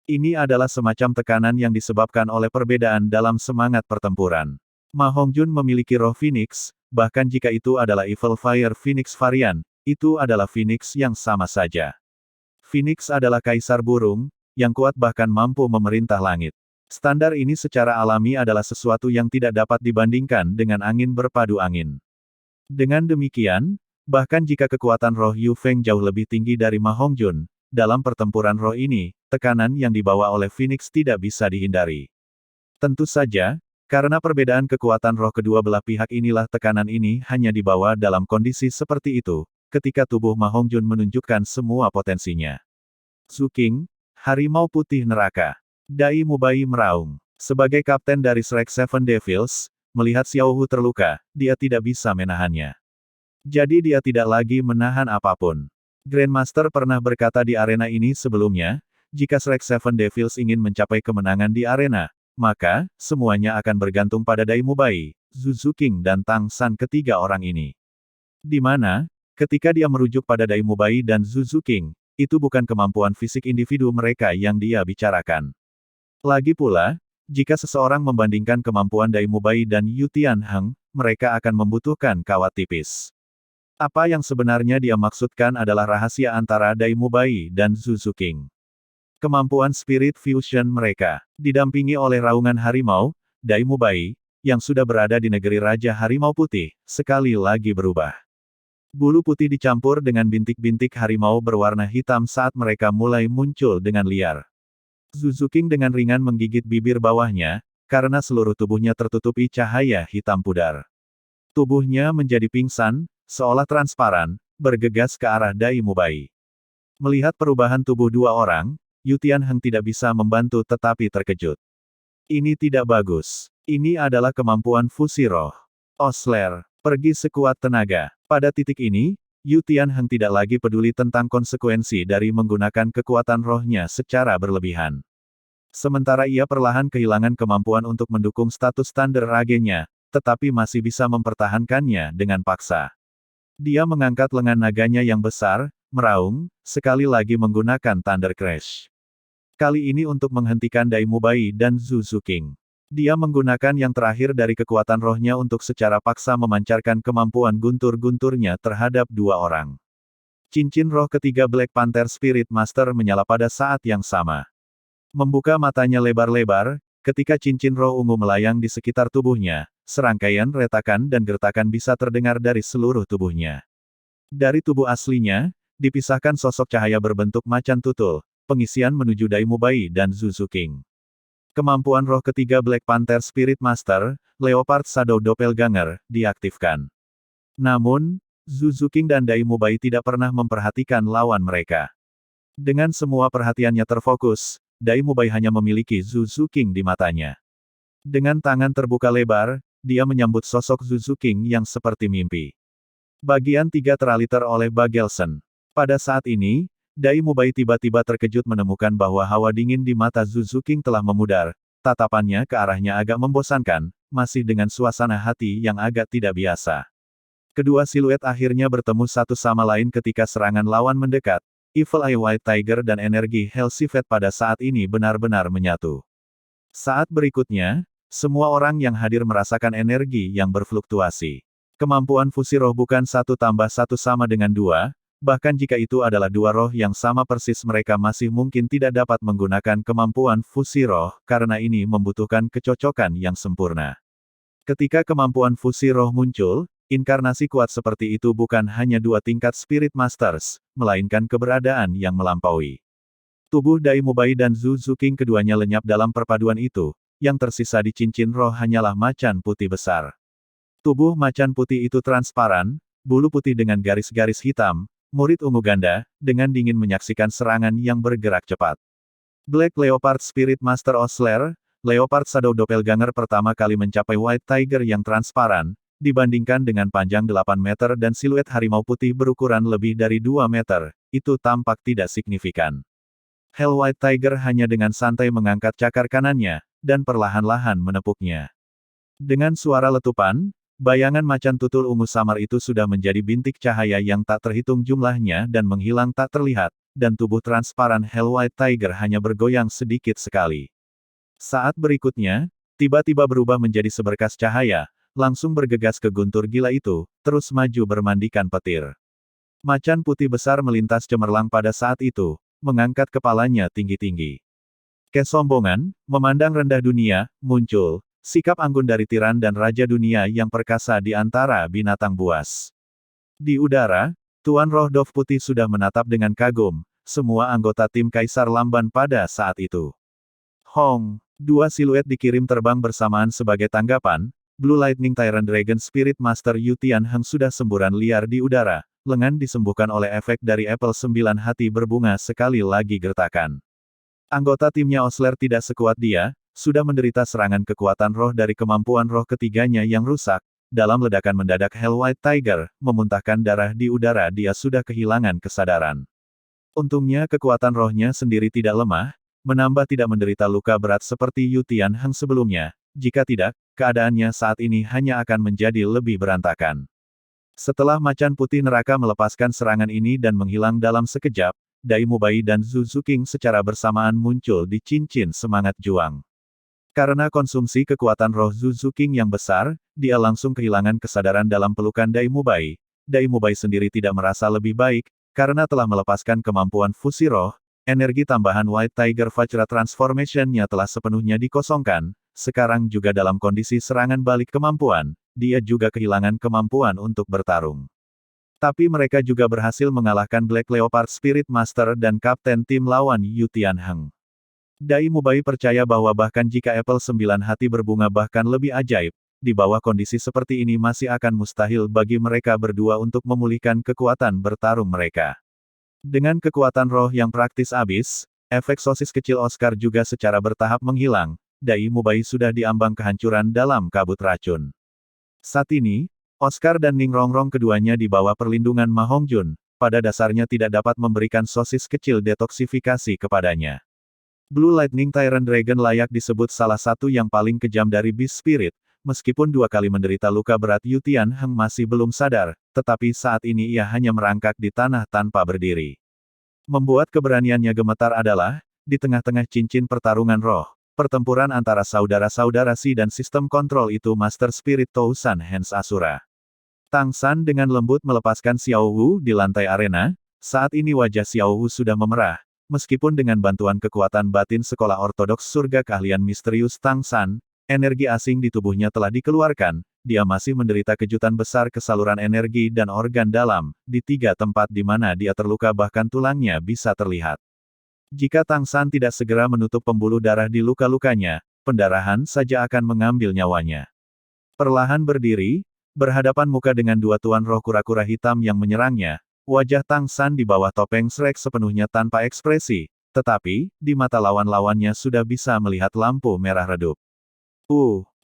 S1: Ini adalah semacam tekanan yang disebabkan oleh perbedaan dalam semangat pertempuran. Ma Hongjun memiliki roh Phoenix, bahkan jika itu adalah Evil Fire Phoenix varian, itu adalah Phoenix yang sama saja. Phoenix adalah kaisar burung, yang kuat bahkan mampu memerintah langit. Standar ini secara alami adalah sesuatu yang tidak dapat dibandingkan dengan angin berpadu angin. Dengan demikian, bahkan jika kekuatan roh Yu Feng jauh lebih tinggi dari Ma Hongjun, dalam pertempuran roh ini, tekanan yang dibawa oleh Phoenix tidak bisa dihindari. Tentu saja, karena perbedaan kekuatan roh kedua belah pihak inilah tekanan ini hanya dibawa dalam kondisi seperti itu, ketika tubuh Ma Hongjun menunjukkan semua potensinya. Zhu Qing, Harimau Putih Neraka. Dai Mubai meraung. Sebagai kapten dari Shrek Seven Devils, melihat Xiao Hu terluka, dia tidak bisa menahannya. Jadi dia tidak lagi menahan apapun. Grandmaster pernah berkata di arena ini sebelumnya, jika Shrek Seven Devils ingin mencapai kemenangan di arena, maka, semuanya akan bergantung pada Dai Mubai, Zhu Qing dan Tang San ketiga orang ini. Di mana, ketika dia merujuk pada Dai Mubai dan Zhu Qing, itu bukan kemampuan fisik individu mereka yang dia bicarakan. Lagi pula, jika seseorang membandingkan kemampuan Dai Mubai dan Yu Tianheng, mereka akan membutuhkan kawat tipis. Apa yang sebenarnya dia maksudkan adalah rahasia antara Dai Mubai dan Zhu Qing. Kemampuan spirit fusion mereka, didampingi oleh raungan harimau, Dai Mubai, yang sudah berada di negeri Raja Harimau Putih, sekali lagi berubah. Bulu putih dicampur dengan bintik-bintik harimau berwarna hitam saat mereka mulai muncul dengan liar. Zhu Qing dengan ringan menggigit bibir bawahnya, karena seluruh tubuhnya tertutupi cahaya hitam pudar. Tubuhnya menjadi pingsan, seolah transparan, bergegas ke arah Dai Mubai. Melihat perubahan tubuh dua orang, Yu Tianheng tidak bisa membantu tetapi terkejut. Ini tidak bagus. Ini adalah kemampuan fusi roh. Osler, pergi sekuat tenaga. Pada titik ini, Yu Tianheng tidak lagi peduli tentang konsekuensi dari menggunakan kekuatan rohnya secara berlebihan. Sementara ia perlahan kehilangan kemampuan untuk mendukung status standar ragenya, tetapi masih bisa mempertahankannya dengan paksa. Dia mengangkat lengan naganya yang besar, meraung, sekali lagi menggunakan Thunder Crash. Kali ini untuk menghentikan Dai Mubai dan Zhu Qing. Dia menggunakan yang terakhir dari kekuatan rohnya untuk secara paksa memancarkan kemampuan guntur-gunturnya terhadap dua orang. Cincin roh ketiga Black Panther Spirit Master menyala pada saat yang sama. Membuka matanya lebar-lebar, ketika cincin roh ungu melayang di sekitar tubuhnya, serangkaian retakan dan gertakan bisa terdengar dari seluruh tubuhnya. Dari tubuh aslinya, dipisahkan sosok cahaya berbentuk macan tutul, pengisian menuju Dai Mubai dan Zhu Qing. Kemampuan roh ketiga Black Panther Spirit Master, Leopard Shadow Doppelganger, diaktifkan. Namun, Zhu Qing dan Dai Mubai tidak pernah memperhatikan lawan mereka. Dengan semua perhatiannya terfokus, Dai Mubai hanya memiliki Zhu Qing di matanya. Dengan tangan terbuka lebar, dia menyambut sosok Zhu Qing yang seperti mimpi. Bagian 3 teraliter oleh Bagelson. Pada saat ini, Dai Mubai tiba-tiba terkejut menemukan bahwa hawa dingin di mata Zhu Qing telah memudar, tatapannya ke arahnya agak membosankan, masih dengan suasana hati yang agak tidak biasa. Kedua siluet akhirnya bertemu satu sama lain ketika serangan lawan mendekat. Evil Eye White Tiger dan energi Hell Sivet pada saat ini benar-benar menyatu. Saat berikutnya, semua orang yang hadir merasakan energi yang berfluktuasi. Kemampuan fusi roh bukan 1 tambah 1 sama dengan 2, bahkan jika itu adalah dua roh yang sama persis mereka masih mungkin tidak dapat menggunakan kemampuan fusi roh, karena ini membutuhkan kecocokan yang sempurna. Ketika kemampuan fusi roh muncul, inkarnasi kuat seperti itu bukan hanya 2 tingkat Spirit Masters, melainkan keberadaan yang melampaui. Tubuh Dai Mubai dan Zhu Qing keduanya lenyap dalam perpaduan itu, yang tersisa di cincin roh hanyalah macan putih besar. Tubuh macan putih itu transparan, bulu putih dengan garis-garis hitam, murid ungu ganda, dengan dingin menyaksikan serangan yang bergerak cepat. Black Leopard Spirit Master Osler, Leopard Shadow Doppelganger pertama kali mencapai White Tiger yang transparan, dibandingkan dengan panjang 8 meter dan siluet harimau putih berukuran lebih dari 2 meter, itu tampak tidak signifikan. Hell White Tiger hanya dengan santai mengangkat cakar kanannya, dan perlahan-lahan menepuknya. Dengan suara letupan, Bayangan macan tutul ungu samar itu sudah menjadi bintik cahaya yang tak terhitung jumlahnya dan menghilang tak terlihat, dan tubuh transparan Hell White Tiger hanya bergoyang sedikit sekali. Saat berikutnya, tiba-tiba berubah menjadi seberkas cahaya, langsung bergegas ke guntur gila itu, terus maju bermandikan petir. Macan putih besar melintas cemerlang pada saat itu, mengangkat kepalanya tinggi-tinggi. Kesombongan, memandang rendah dunia, muncul. Sikap anggun dari tiran dan raja dunia yang perkasa di antara binatang buas. Di udara, Tuan Roh Dove Putih sudah menatap dengan kagum, semua anggota tim Kaisar Lamban pada saat itu. Hong, dua siluet dikirim terbang bersamaan sebagai tanggapan, Blue Lightning Tyrant Dragon Spirit Master Yu Tianheng sudah semburan liar di udara, lengan disembuhkan oleh efek dari Apple 9 hati berbunga sekali lagi gertakan. Anggota timnya Osler tidak sekuat dia, sudah menderita serangan kekuatan roh dari kemampuan roh ketiganya yang rusak, dalam ledakan mendadak Hell White Tiger, memuntahkan darah di udara dia sudah kehilangan kesadaran. Untungnya kekuatan rohnya sendiri tidak lemah, menambah tidak menderita luka berat seperti Yu Tianheng sebelumnya, jika tidak, keadaannya saat ini hanya akan menjadi lebih berantakan. Setelah macan putih neraka melepaskan serangan ini dan menghilang dalam sekejap, Dai Mubai dan Zhu Zuqing secara bersamaan muncul di cincin semangat juang. Karena konsumsi kekuatan roh Zhu Zuqing yang besar, dia langsung kehilangan kesadaran dalam pelukan Dai Mubai. Dai Mubai sendiri tidak merasa lebih baik, karena telah melepaskan kemampuan fusi roh, energi tambahan White Tiger Vajra Transformation-nya telah sepenuhnya dikosongkan, sekarang juga dalam kondisi serangan balik kemampuan, dia juga kehilangan kemampuan untuk bertarung. Tapi mereka juga berhasil mengalahkan Black Leopard Spirit Master dan Kapten tim lawan Yu Tianheng. Dai Mubai percaya bahwa bahkan jika Apple 9 hati berbunga bahkan lebih ajaib, di bawah kondisi seperti ini masih akan mustahil bagi mereka berdua untuk memulihkan kekuatan bertarung mereka. Dengan kekuatan roh yang praktis habis, efek sosis kecil Oscar juga secara bertahap menghilang, Dai Mubai sudah diambang kehancuran dalam kabut racun. Saat ini, Oscar dan Ning Rongrong keduanya di bawah perlindungan Ma Hongjun, pada dasarnya tidak dapat memberikan sosis kecil detoksifikasi kepadanya. Blue Lightning Tyrant Dragon layak disebut salah satu yang paling kejam dari Beast Spirit, meskipun 2 kali menderita luka berat Yu Tianheng masih belum sadar, tetapi saat ini ia hanya merangkak di tanah tanpa berdiri. Membuat keberaniannya gemetar adalah, di tengah-tengah cincin pertarungan roh, pertempuran antara saudara-saudara Si dan sistem kontrol itu Master Spirit Tousan Hands Asura. Tang San dengan lembut melepaskan Xiao Wu di lantai arena, saat ini wajah Xiao Wu sudah memerah. Meskipun dengan bantuan kekuatan batin sekolah ortodoks surga keahlian misterius Tang San, energi asing di tubuhnya telah dikeluarkan, dia masih menderita kejutan besar ke saluran energi dan organ dalam, di 3 tempat di mana dia terluka bahkan tulangnya bisa terlihat. Jika Tang San tidak segera menutup pembuluh darah di luka-lukanya, pendarahan saja akan mengambil nyawanya. Perlahan berdiri, berhadapan muka dengan 2 tuan roh kura-kura hitam yang menyerangnya, wajah Tang San di bawah topeng Shrek sepenuhnya tanpa ekspresi, tetapi, di mata lawan-lawannya sudah bisa melihat lampu merah redup.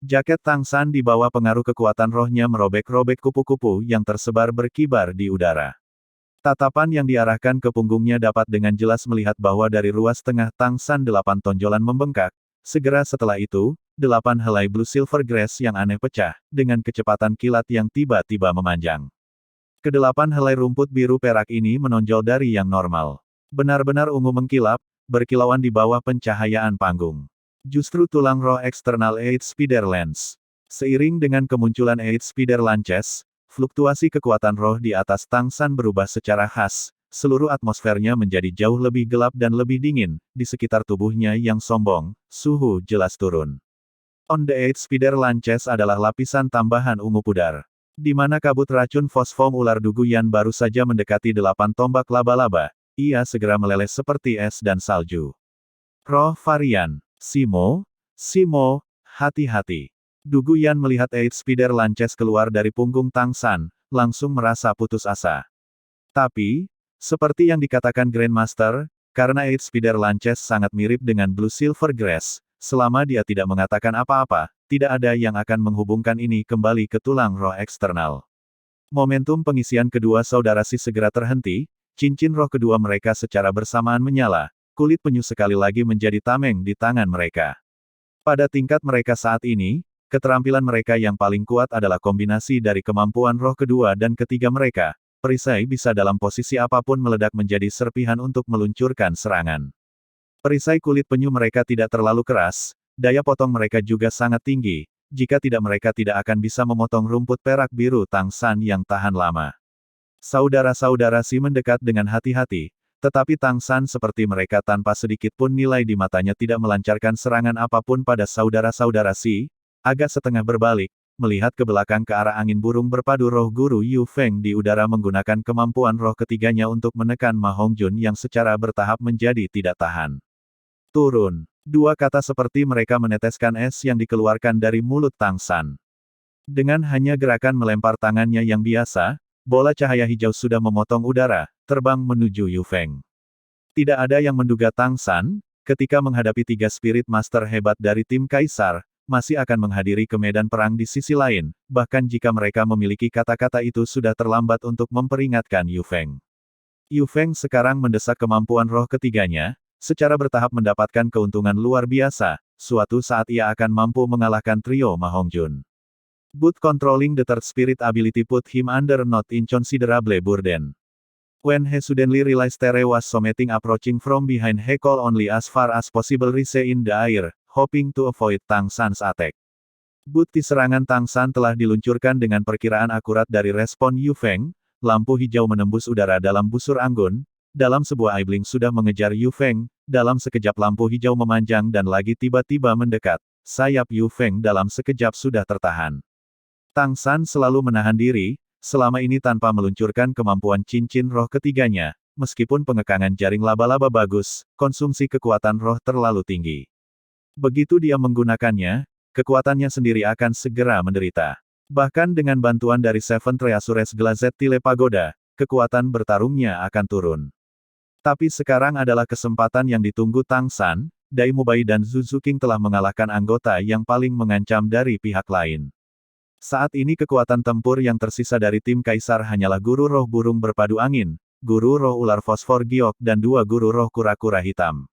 S1: Jaket Tang San di bawah pengaruh kekuatan rohnya merobek-robek kupu-kupu yang tersebar berkibar di udara. Tatapan yang diarahkan ke punggungnya dapat dengan jelas melihat bahwa dari ruas tengah Tang San 8 tonjolan membengkak, segera setelah itu, 8 helai blue silver grass yang aneh pecah, dengan kecepatan kilat yang tiba-tiba memanjang. Kedelapan helai rumput biru perak ini menonjol dari yang normal. Benar-benar ungu mengkilap, berkilauan di bawah pencahayaan panggung. Justru tulang roh eksternal Eight Spider Lance. Seiring dengan kemunculan Eight Spider Lances, fluktuasi kekuatan roh di atas Tang San berubah secara khas, seluruh atmosfernya menjadi jauh lebih gelap dan lebih dingin, di sekitar tubuhnya yang sombong, suhu jelas turun. On the Eight Spider Lances adalah lapisan tambahan ungu pudar. Di mana kabut racun fosfom ular duguyan baru saja mendekati 8 tombak laba-laba, ia segera meleleh seperti es dan salju. Roh varian, Simo, hati-hati. Duguyan melihat Eight Spider Lances keluar dari punggung Tang San, langsung merasa putus asa. Tapi, seperti yang dikatakan Grandmaster, karena Eight Spider Lances sangat mirip dengan Blue Silver Grass, selama dia tidak mengatakan apa-apa, tidak ada yang akan menghubungkan ini kembali ke tulang roh eksternal. Momentum pengisian kedua saudara Si segera terhenti, cincin roh kedua mereka secara bersamaan menyala, kulit penyu sekali lagi menjadi tameng di tangan mereka. Pada tingkat mereka saat ini, keterampilan mereka yang paling kuat adalah kombinasi dari kemampuan roh kedua dan ketiga mereka. Perisai bisa dalam posisi apapun meledak menjadi serpihan untuk meluncurkan serangan. Perisai kulit penyu mereka tidak terlalu keras, daya potong mereka juga sangat tinggi, jika tidak mereka tidak akan bisa memotong rumput perak biru Tang San yang tahan lama. Saudara-saudara Si mendekat dengan hati-hati, tetapi Tang San seperti mereka tanpa sedikit pun nilai di matanya tidak melancarkan serangan apapun pada saudara-saudara Si, agak setengah berbalik, melihat ke belakang ke arah angin burung berpadu roh guru Yu Feng di udara menggunakan kemampuan roh ketiganya untuk menekan Ma Hongjun yang secara bertahap menjadi tidak tahan. Turun. Dua kata seperti mereka meneteskan es yang dikeluarkan dari mulut Tang San. Dengan hanya gerakan melempar tangannya yang biasa, bola cahaya hijau sudah memotong udara, terbang menuju Yu Feng. Tidak ada yang menduga Tang San, ketika menghadapi tiga spirit master hebat dari tim Kaisar, masih akan menghadiri ke medan perang di sisi lain, bahkan jika mereka memiliki kata-kata itu sudah terlambat untuk memperingatkan Yu Feng. Yu Feng sekarang mendesak kemampuan roh ketiganya, secara bertahap mendapatkan keuntungan luar biasa, suatu saat ia akan mampu mengalahkan trio Ma Hongjun. But controlling the third spirit ability put him under not inconsiderable burden. When he suddenly realized Tere was something approaching from behind he could only as far as possible rise in the air, hoping to avoid Tang San's attack. But serangan Tang San telah diluncurkan dengan perkiraan akurat dari respon Yu Feng, lampu hijau menembus udara dalam busur anggun, dalam sebuah aibling sudah mengejar Yu Feng, dalam sekejap lampu hijau memanjang dan lagi tiba-tiba mendekat, sayap Yu Feng dalam sekejap sudah tertahan. Tang San selalu menahan diri, selama ini tanpa meluncurkan kemampuan cincin roh ketiganya, meskipun pengekangan jaring laba-laba bagus, konsumsi kekuatan roh terlalu tinggi. Begitu dia menggunakannya, kekuatannya sendiri akan segera menderita. Bahkan dengan bantuan dari Seven Treasures Glazed Tile Pagoda, kekuatan bertarungnya akan turun. Tapi sekarang adalah kesempatan yang ditunggu Tang San, Dai Mubai dan Zhu Zuqing telah mengalahkan anggota yang paling mengancam dari pihak lain. Saat ini kekuatan tempur yang tersisa dari tim Kaisar hanyalah guru roh burung berpadu angin, guru roh ular fosfor giok dan dua guru roh kura-kura hitam.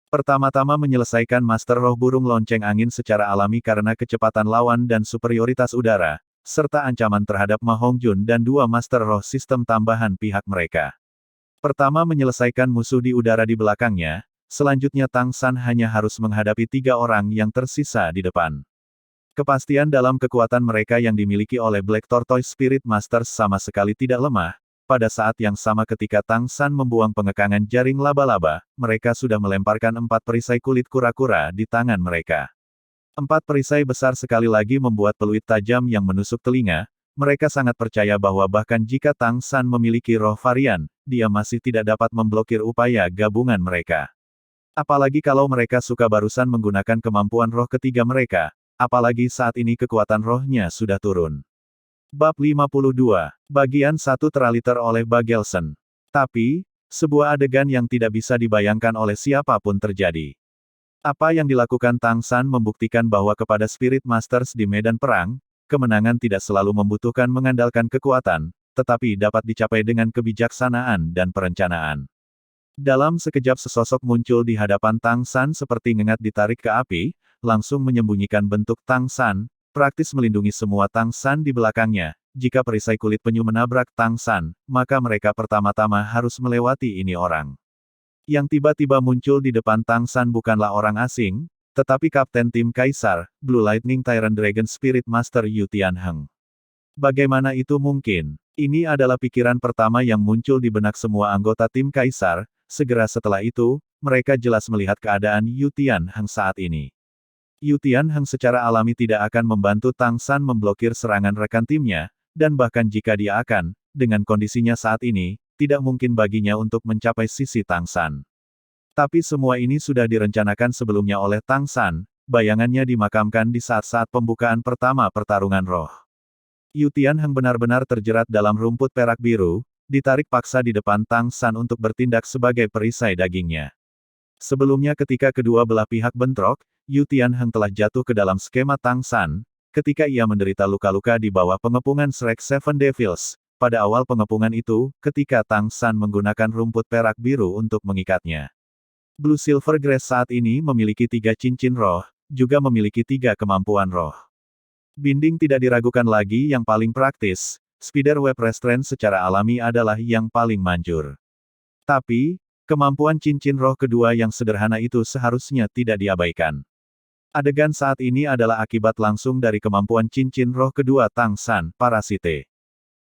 S1: Pertama-tama menyelesaikan master roh burung lonceng angin secara alami karena kecepatan lawan dan superioritas udara, serta ancaman terhadap Ma Hongjun dan dua master roh sistem tambahan pihak mereka. Pertama menyelesaikan musuh di udara di belakangnya, selanjutnya Tang San hanya harus menghadapi tiga orang yang tersisa di depan. Kepastian dalam kekuatan mereka yang dimiliki oleh Black Tortoise Spirit Masters sama sekali tidak lemah. Pada saat yang sama ketika Tang San membuang pengekangan jaring laba-laba, mereka sudah melemparkan 4 perisai kulit kura-kura di tangan mereka. 4 perisai besar sekali lagi membuat peluit tajam yang menusuk telinga. Mereka sangat percaya bahwa bahkan jika Tang San memiliki roh varian, dia masih tidak dapat memblokir upaya gabungan mereka. Apalagi kalau mereka suka barusan menggunakan kemampuan roh ketiga mereka. Apalagi saat ini kekuatan rohnya sudah turun. Bab 52. Bagian 1 teraliter oleh Bagelson. Tapi, sebuah adegan yang tidak bisa dibayangkan oleh siapapun terjadi. Apa yang dilakukan Tang San membuktikan bahwa kepada Spirit Masters di medan perang, kemenangan tidak selalu membutuhkan mengandalkan kekuatan, tetapi dapat dicapai dengan kebijaksanaan dan perencanaan. Dalam sekejap sesosok muncul di hadapan Tang San seperti ngengat ditarik ke api, langsung menyembunyikan bentuk Tang San, praktis melindungi semua Tang San di belakangnya. Jika perisai kulit penyu menabrak Tang San, maka mereka pertama-tama harus melewati ini orang. Yang tiba-tiba muncul di depan Tang San bukanlah orang asing, tetapi Kapten Tim Kaisar, Blue Lightning Tyrant Dragon Spirit Master Yu Tianheng. Bagaimana itu mungkin? Ini adalah pikiran pertama yang muncul di benak semua anggota tim Kaisar. Segera setelah itu, mereka jelas melihat keadaan Yu Tianheng saat ini. Yu Tianheng secara alami tidak akan membantu Tang San memblokir serangan rekan timnya, dan bahkan jika dia akan, dengan kondisinya saat ini, tidak mungkin baginya untuk mencapai sisi Tang San. Tapi semua ini sudah direncanakan sebelumnya oleh Tang San, bayangannya dimakamkan di saat-saat pembukaan pertama pertarungan roh. Yu Tianheng benar-benar terjerat dalam rumput perak biru, ditarik paksa di depan Tang San untuk bertindak sebagai perisai dagingnya. Sebelumnya ketika kedua belah pihak bentrok, Yu Tianheng telah jatuh ke dalam skema Tang San, ketika ia menderita luka-luka di bawah pengepungan Shrek Seven Devils. Pada awal pengepungan itu, ketika Tang San menggunakan rumput perak biru untuk mengikatnya. Blue Silver Grass saat ini memiliki 3 cincin roh, juga memiliki 3 kemampuan roh. Binding tidak diragukan lagi yang paling praktis, Spider Web Restraint secara alami adalah yang paling manjur. Tapi, kemampuan cincin roh kedua yang sederhana itu seharusnya tidak diabaikan. Adegan saat ini adalah akibat langsung dari kemampuan cincin roh kedua Tang San, Parasite.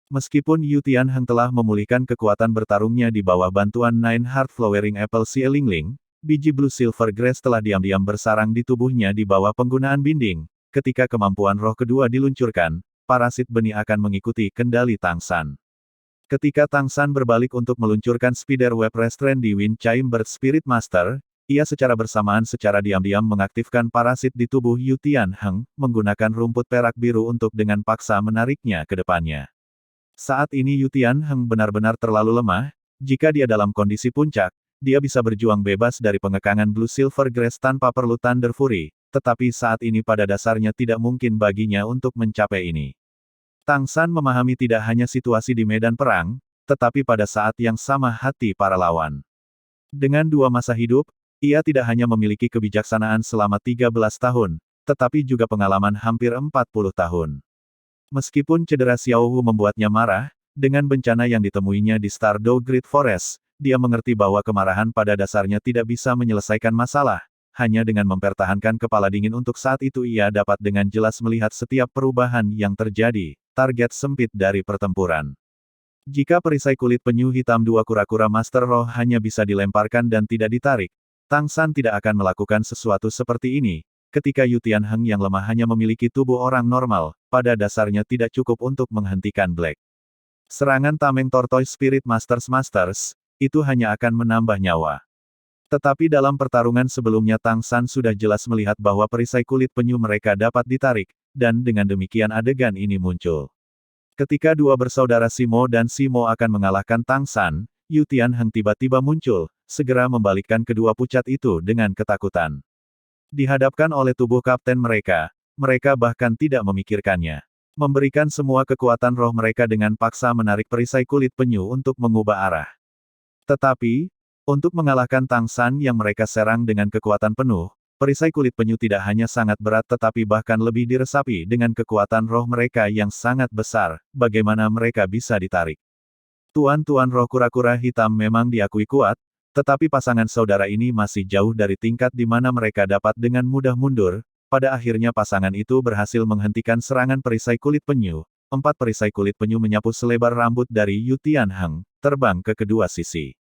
S1: Meskipun Yu Tianheng telah memulihkan kekuatan bertarungnya di bawah bantuan Nine Heart Flowering Apple Si Elingling, biji Blue Silver Grass telah diam-diam bersarang di tubuhnya di bawah penggunaan binding. Ketika kemampuan roh kedua diluncurkan, parasit benih akan mengikuti kendali Tang San. Ketika Tang San berbalik untuk meluncurkan Spider Web Restraint di Wind Chamber Spirit Master, ia secara bersamaan secara diam-diam mengaktifkan parasit di tubuh Yu Tianheng, menggunakan rumput perak biru untuk dengan paksa menariknya ke depannya. Saat ini Yu Tianheng benar-benar terlalu lemah, jika dia dalam kondisi puncak, dia bisa berjuang bebas dari pengekangan Blue Silver Grass tanpa perlu Thunder Fury, tetapi saat ini pada dasarnya tidak mungkin baginya untuk mencapai ini. Tang San memahami tidak hanya situasi di medan perang, tetapi pada saat yang sama hati para lawan. Dengan 2 masa hidup, ia tidak hanya memiliki kebijaksanaan selama 13 tahun, tetapi juga pengalaman hampir 40 tahun. Meskipun cedera Xiao Wu membuatnya marah, dengan bencana yang ditemuinya di Stardew Great Forest, dia mengerti bahwa kemarahan pada dasarnya tidak bisa menyelesaikan masalah. Hanya dengan mempertahankan kepala dingin untuk saat itu ia dapat dengan jelas melihat setiap perubahan yang terjadi, target sempit dari pertempuran. Jika perisai kulit penyu hitam 2 kura-kura Master Roh hanya bisa dilemparkan dan tidak ditarik, Tang San tidak akan melakukan sesuatu seperti ini. Ketika Yu Tianheng yang lemah hanya memiliki tubuh orang normal, pada dasarnya tidak cukup untuk menghentikan Black. Serangan Tameng Tortoise Spirit Masters, itu hanya akan menambah nyawa. Tetapi dalam pertarungan sebelumnya Tang San sudah jelas melihat bahwa perisai kulit penyu mereka dapat ditarik, dan dengan demikian adegan ini muncul. Ketika 2 bersaudara Simo dan Simo akan mengalahkan Tang San, Yu Tianheng tiba-tiba muncul, segera membalikkan kedua pucat itu dengan ketakutan. Dihadapkan oleh tubuh kapten mereka bahkan tidak memikirkannya. Memberikan semua kekuatan roh mereka dengan paksa menarik perisai kulit penyu untuk mengubah arah. Tetapi, untuk mengalahkan Tang San yang mereka serang dengan kekuatan penuh, perisai kulit penyu tidak hanya sangat berat tetapi bahkan lebih diresapi dengan kekuatan roh mereka yang sangat besar, bagaimana mereka bisa ditarik. Tuan-tuan roh kura-kura hitam memang diakui kuat, tetapi pasangan saudara ini masih jauh dari tingkat di mana mereka dapat dengan mudah mundur. Pada akhirnya pasangan itu berhasil menghentikan serangan perisai kulit penyu. 4 perisai kulit penyu menyapu selebar rambut dari Yu Tianheng, terbang ke kedua sisi.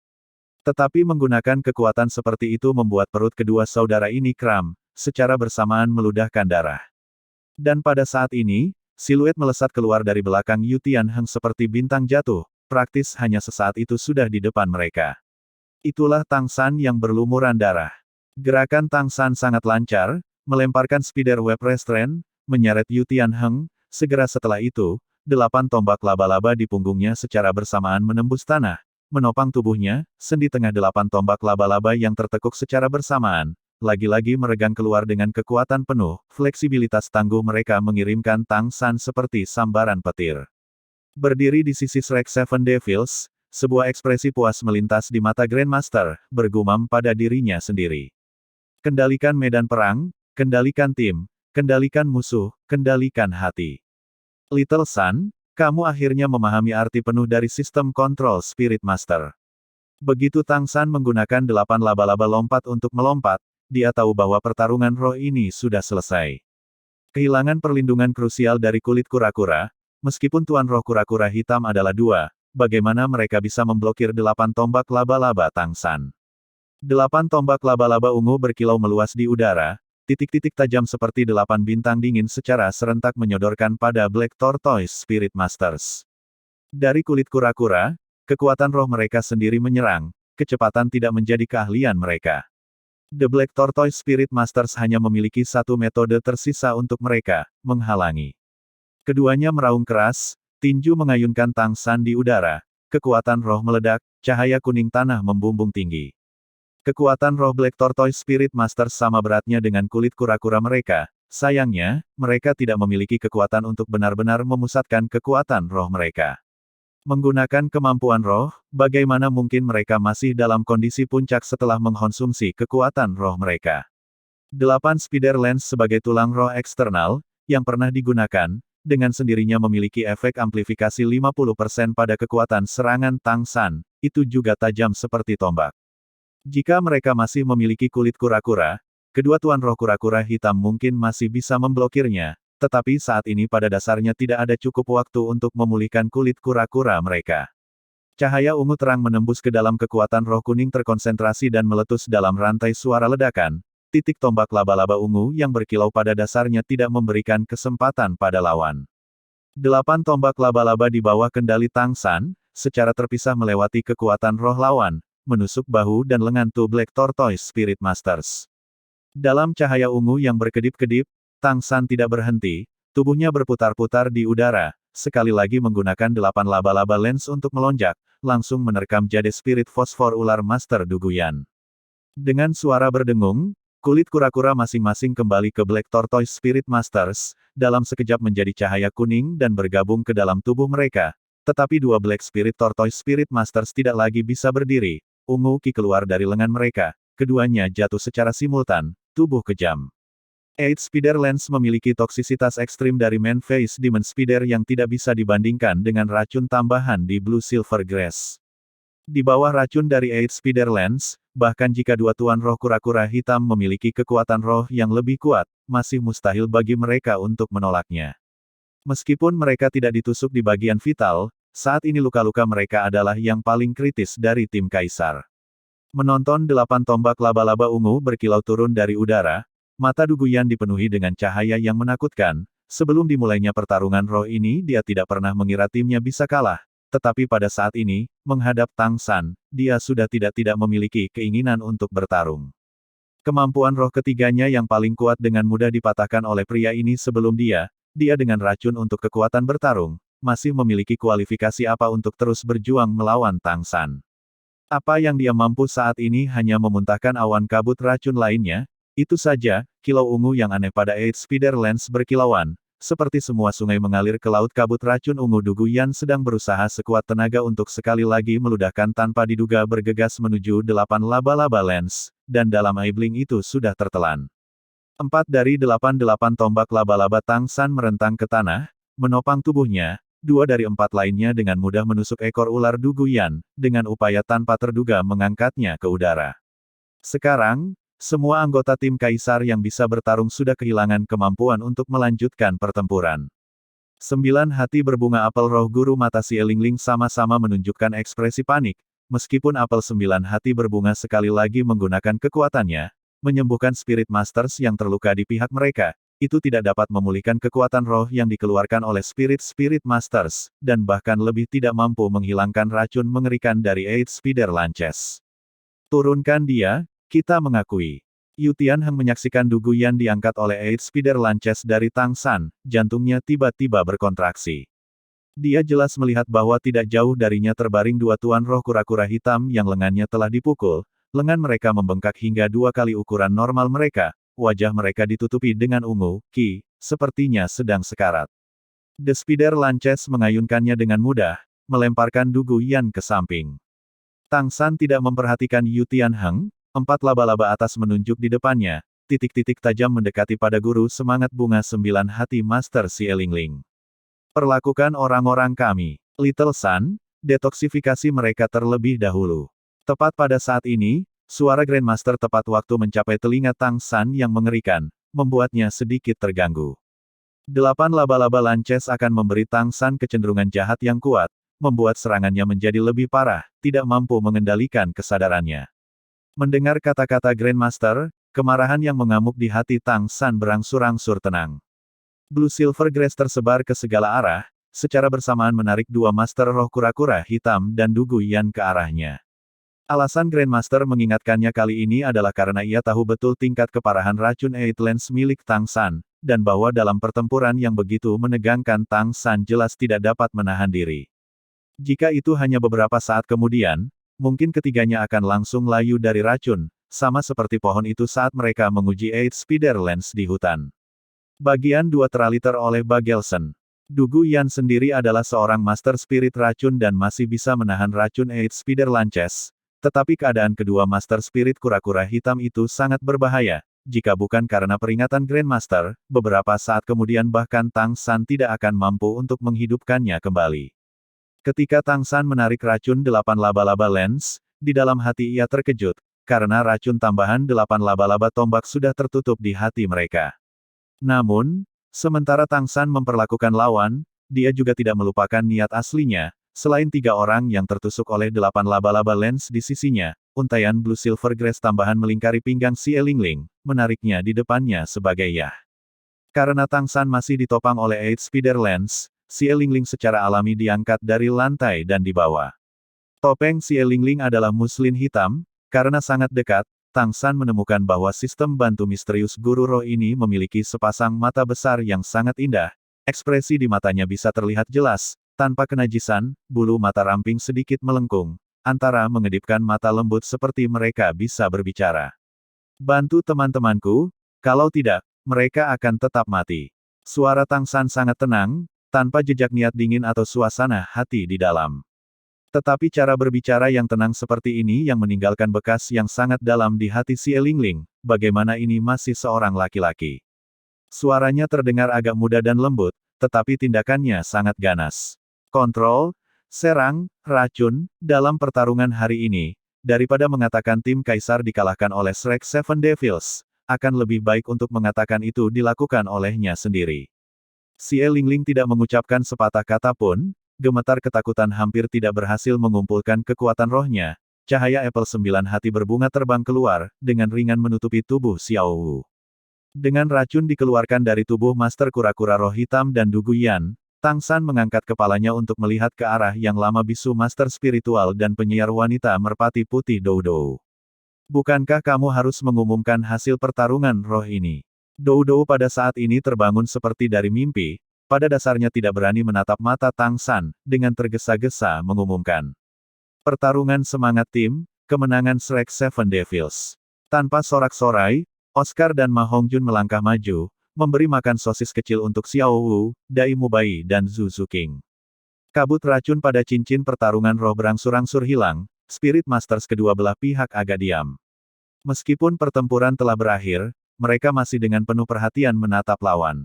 S1: Tetapi menggunakan kekuatan seperti itu membuat perut kedua saudara ini kram, secara bersamaan meludahkan darah. Dan pada saat ini, siluet melesat keluar dari belakang Yu Tianheng seperti bintang jatuh, praktis hanya sesaat itu sudah di depan mereka. Itulah Tang San yang berlumuran darah. Gerakan Tang San sangat lancar, melemparkan Spider Web Restraint, menyeret Yu Tianheng, segera setelah itu, 8 tombak laba-laba di punggungnya secara bersamaan menembus tanah, menopang tubuhnya, sendi tengah 8 tombak laba-laba yang tertekuk secara bersamaan, lagi-lagi meregang keluar dengan kekuatan penuh, fleksibilitas tangguh mereka mengirimkan Tang San seperti sambaran petir. Berdiri di sisi Shrek Seven Devils, sebuah ekspresi puas melintas di mata Grandmaster, bergumam pada dirinya sendiri. Kendalikan medan perang, kendalikan tim, kendalikan musuh, kendalikan hati. Little Sun, kamu akhirnya memahami arti penuh dari sistem kontrol Spirit Master. Begitu Tang San menggunakan 8 laba-laba lompat untuk melompat, dia tahu bahwa pertarungan roh ini sudah selesai. Kehilangan perlindungan krusial dari kulit kura-kura, meskipun tuan roh kura-kura hitam adalah 2, bagaimana mereka bisa memblokir 8 tombak laba-laba Tang San? 8 tombak laba-laba ungu berkilau meluas di udara, titik-titik tajam seperti 8 bintang dingin secara serentak menyodorkan pada Black Tortoise Spirit Masters. Dari kulit kura-kura, kekuatan roh mereka sendiri menyerang, kecepatan tidak menjadi keahlian mereka. The Black Tortoise Spirit Masters hanya memiliki satu metode tersisa untuk mereka, menghalangi. Keduanya meraung keras, tinju mengayunkan Tang San di udara, kekuatan roh meledak, cahaya kuning tanah membumbung tinggi. Kekuatan roh Black Tortoise Spirit Masters sama beratnya dengan kulit kura-kura mereka, sayangnya, mereka tidak memiliki kekuatan untuk benar-benar memusatkan kekuatan roh mereka. Menggunakan kemampuan roh, bagaimana mungkin mereka masih dalam kondisi puncak setelah mengkonsumsi kekuatan roh mereka? 8 Spider Lens sebagai tulang roh eksternal, yang pernah digunakan, dengan sendirinya memiliki efek amplifikasi 50% pada kekuatan serangan Tang San, itu juga tajam seperti tombak. Jika mereka masih memiliki kulit kura-kura, kedua tuan roh kura-kura hitam mungkin masih bisa memblokirnya, tetapi saat ini pada dasarnya tidak ada cukup waktu untuk memulihkan kulit kura-kura mereka. Cahaya ungu terang menembus ke dalam kekuatan roh kuning terkonsentrasi dan meletus dalam rantai suara ledakan. Titik tombak laba-laba ungu yang berkilau pada dasarnya tidak memberikan kesempatan pada lawan. 8 tombak laba-laba di bawah kendali Tang San, secara terpisah melewati kekuatan roh lawan, menusuk bahu dan lengan Two Black Tortoise Spirit Masters. Dalam cahaya ungu yang berkedip-kedip, Tang San tidak berhenti, tubuhnya berputar-putar di udara, sekali lagi menggunakan 8 laba-laba lens untuk melonjak, langsung menerkam jade spirit fosfor ular Master Duguyan. Dengan suara berdengung, kulit kura-kura masing-masing kembali ke Black Tortoise Spirit Masters, dalam sekejap menjadi cahaya kuning dan bergabung ke dalam tubuh mereka. Tetapi dua Black Spirit Tortoise Spirit Masters tidak lagi bisa berdiri. Ungu Ki keluar dari lengan mereka, keduanya jatuh secara simultan, tubuh kejam. Eight Spider Lens memiliki toksisitas ekstrim dari Man Face Demon Spider yang tidak bisa dibandingkan dengan racun tambahan di Blue Silver Grass. Di bawah racun dari Eight Spider Lens, bahkan jika dua tuan roh kura-kura hitam memiliki kekuatan roh yang lebih kuat, masih mustahil bagi mereka untuk menolaknya. Meskipun mereka tidak ditusuk di bagian vital, saat ini luka-luka mereka adalah yang paling kritis dari tim Kaisar. Menonton 8 tombak laba-laba ungu berkilau turun dari udara, mata Duguyan dipenuhi dengan cahaya yang menakutkan. Sebelum dimulainya pertarungan roh ini dia tidak pernah mengira timnya bisa kalah. Tetapi pada saat ini, menghadap Tang San, dia sudah tidak memiliki keinginan untuk bertarung. Kemampuan roh ketiganya yang paling kuat dengan mudah dipatahkan oleh pria ini sebelum dia dengan racun untuk kekuatan bertarung, masih memiliki kualifikasi apa untuk terus berjuang melawan Tang San. Apa yang dia mampu saat ini hanya memuntahkan awan kabut racun lainnya, itu saja, kilau ungu yang aneh pada Eight Spider Lens berkilauan, seperti semua sungai mengalir ke laut kabut racun ungu. Duguyan sedang berusaha sekuat tenaga untuk sekali lagi meludahkan tanpa diduga bergegas menuju 8 laba-laba lens, dan dalam aibling itu sudah tertelan. 4 dari 8 tombak laba-laba Tang San merentang ke tanah, menopang tubuhnya. 2 dari 4 lainnya dengan mudah menusuk ekor ular Duguyan, dengan upaya tanpa terduga mengangkatnya ke udara. Sekarang, semua anggota tim Kaisar yang bisa bertarung sudah kehilangan kemampuan untuk melanjutkan pertempuran. 9 hati berbunga apel roh guru mata si Elingling sama-sama menunjukkan ekspresi panik, meskipun apel 9 hati berbunga sekali lagi menggunakan kekuatannya, menyembuhkan Spirit Masters yang terluka di pihak mereka. Itu tidak dapat memulihkan kekuatan roh yang dikeluarkan oleh Spirit Masters, dan bahkan lebih tidak mampu menghilangkan racun mengerikan dari Eight Spider Lances. Turunkan dia, kita mengakui. Yu Tianheng menyaksikan Duguyan diangkat oleh Eight Spider Lances dari Tang San, jantungnya tiba-tiba berkontraksi. Dia jelas melihat bahwa tidak jauh darinya terbaring dua tuan roh kura-kura hitam yang lengannya telah dipukul, lengan mereka membengkak hingga 2 kali ukuran normal mereka. Wajah mereka ditutupi dengan ungu, Ki, sepertinya sedang sekarat. The Spider Lances mengayunkannya dengan mudah, melemparkan Duguyan ke samping. Tang San tidak memperhatikan Yu Tianheng, 4 laba-laba atas menunjuk di depannya, titik-titik tajam mendekati pada guru semangat bunga 9 hati Master si Elingling. Perlakukan orang-orang kami, Little Sun, detoksifikasi mereka terlebih dahulu. Tepat pada saat ini, suara Grandmaster tepat waktu mencapai telinga Tang San yang mengerikan, membuatnya sedikit terganggu. 8 laba-laba Lances akan memberi Tang San kecenderungan jahat yang kuat, membuat serangannya menjadi lebih parah, tidak mampu mengendalikan kesadarannya. Mendengar kata-kata Grandmaster, kemarahan yang mengamuk di hati Tang San berangsur-angsur tenang. Blue Silver Grass tersebar ke segala arah, secara bersamaan menarik 2 Master Roh Kura-Kura Hitam dan Duguyan ke arahnya. Alasan Grandmaster mengingatkannya kali ini adalah karena ia tahu betul tingkat keparahan racun Eight Lens milik Tang San, dan bahwa dalam pertempuran yang begitu menegangkan Tang San jelas tidak dapat menahan diri. Jika itu hanya beberapa saat kemudian, mungkin ketiganya akan langsung layu dari racun, sama seperti pohon itu saat mereka menguji Eight Spider Lens di hutan. Bagian 2 teraliter oleh Bagelson. Duguyan sendiri adalah seorang Master Spirit racun dan masih bisa menahan racun Eight Spider Lances. Tetapi keadaan kedua Master Spirit kura-kura hitam itu sangat berbahaya, jika bukan karena peringatan Grandmaster, beberapa saat kemudian bahkan Tang San tidak akan mampu untuk menghidupkannya kembali. Ketika Tang San menarik racun 8 laba-laba lens, di dalam hati ia terkejut, karena racun tambahan 8 laba-laba tombak sudah tertutup di hati mereka. Namun, sementara Tang San memperlakukan lawan, dia juga tidak melupakan niat aslinya, selain 3 orang yang tertusuk oleh 8 laba-laba lens di sisinya, untaian Blue Silver Grace tambahan melingkari pinggang Xie Lingling, menariknya di depannya sebagai yah. Karena Tang San masih ditopang oleh 8 Spider Lens, Xie Lingling secara alami diangkat dari lantai dan dibawa. Topeng Xie Lingling adalah muslin hitam, karena sangat dekat, Tang San menemukan bahwa sistem bantu misterius guru roh ini memiliki sepasang mata besar yang sangat indah, ekspresi di matanya bisa terlihat jelas, tanpa kenajisan, bulu mata ramping sedikit melengkung, antara mengedipkan mata lembut seperti mereka bisa berbicara. Bantu teman-temanku, kalau tidak, mereka akan tetap mati. Suara Tang San sangat tenang, tanpa jejak niat dingin atau suasana hati di dalam. Tetapi cara berbicara yang tenang seperti ini yang meninggalkan bekas yang sangat dalam di hati Xie Lingling, bagaimana ini masih seorang laki-laki. Suaranya terdengar agak muda dan lembut, tetapi tindakannya sangat ganas. Kontrol, serang, racun, dalam pertarungan hari ini, daripada mengatakan tim Kaisar dikalahkan oleh Shrek Seven Devils, akan lebih baik untuk mengatakan itu dilakukan olehnya sendiri. Xie Lingling tidak mengucapkan sepatah kata pun, gemetar ketakutan hampir tidak berhasil mengumpulkan kekuatan rohnya, cahaya apel 9 hati berbunga terbang keluar, dengan ringan menutupi tubuh Xiao Wu. Dengan racun dikeluarkan dari tubuh Master Kura-Kura Roh Hitam dan Du Guyan, Tang San mengangkat kepalanya untuk melihat ke arah yang lama bisu Master Spiritual dan penyiar wanita merpati putih Dou Dou. Bukankah kamu harus mengumumkan hasil pertarungan roh ini? Dou Dou pada saat ini terbangun seperti dari mimpi, pada dasarnya tidak berani menatap mata Tang San, dengan tergesa-gesa mengumumkan. Pertarungan semangat tim, kemenangan Shrek Seven Devils. Tanpa sorak-sorai, Oscar dan Ma Hongjun melangkah maju, memberi makan sosis kecil untuk Xiao Wu, Dai Mubai dan Zhu Zuqing. Kabut racun pada cincin pertarungan roh berangsur-angsur hilang, Spirit Masters kedua belah pihak agak diam. Meskipun pertempuran telah berakhir, mereka masih dengan penuh perhatian menatap lawan.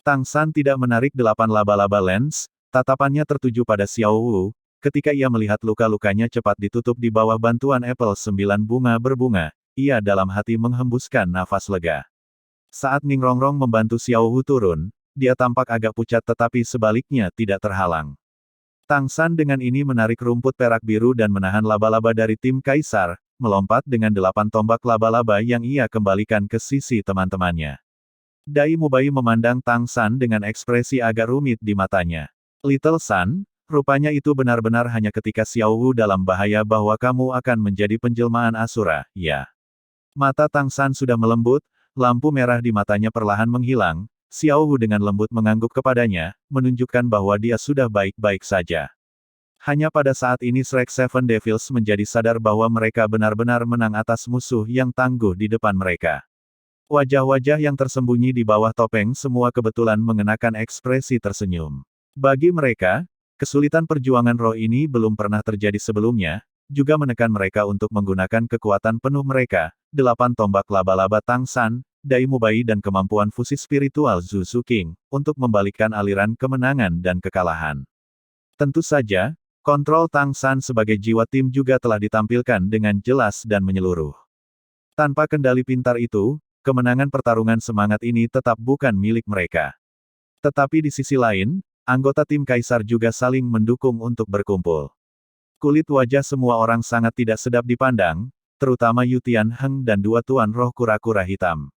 S1: Tang San tidak menarik 8 laba-laba lens, tatapannya tertuju pada Xiao Wu, ketika ia melihat luka-lukanya cepat ditutup di bawah bantuan apel 9 bunga berbunga, ia dalam hati menghembuskan nafas lega. Saat Ning Rongrong membantu Xiao Wu turun, dia tampak agak pucat tetapi sebaliknya tidak terhalang. Tang San dengan ini menarik rumput perak biru dan menahan laba-laba dari tim Kaisar, melompat dengan 8 tombak laba-laba yang ia kembalikan ke sisi teman-temannya. Dai Mubai memandang Tang San dengan ekspresi agak rumit di matanya. Little San, rupanya itu benar-benar hanya ketika Xiao Wu dalam bahaya bahwa kamu akan menjadi penjelmaan Asura, ya. Mata Tang San sudah melembut, lampu merah di matanya perlahan menghilang, Xiao Wu dengan lembut mengangguk kepadanya, menunjukkan bahwa dia sudah baik-baik saja. Hanya pada saat ini Shrek Seven Devils menjadi sadar bahwa mereka benar-benar menang atas musuh yang tangguh di depan mereka. Wajah-wajah yang tersembunyi di bawah topeng semua kebetulan mengenakan ekspresi tersenyum. Bagi mereka, kesulitan perjuangan roh ini belum pernah terjadi sebelumnya, juga menekan mereka untuk menggunakan kekuatan penuh mereka, 8 tombak laba-laba Tang San, Dai Mubai dan kemampuan fusi spiritual Zhu Zuqing, untuk membalikkan aliran kemenangan dan kekalahan. Tentu saja, kontrol Tang San sebagai jiwa tim juga telah ditampilkan dengan jelas dan menyeluruh. Tanpa kendali pintar itu, kemenangan pertarungan semangat ini tetap bukan milik mereka. Tetapi di sisi lain, anggota tim Kaisar juga saling mendukung untuk berkumpul. Kulit wajah semua orang sangat tidak sedap dipandang, terutama Yu Tianheng dan 2 tuan roh kura-kura hitam.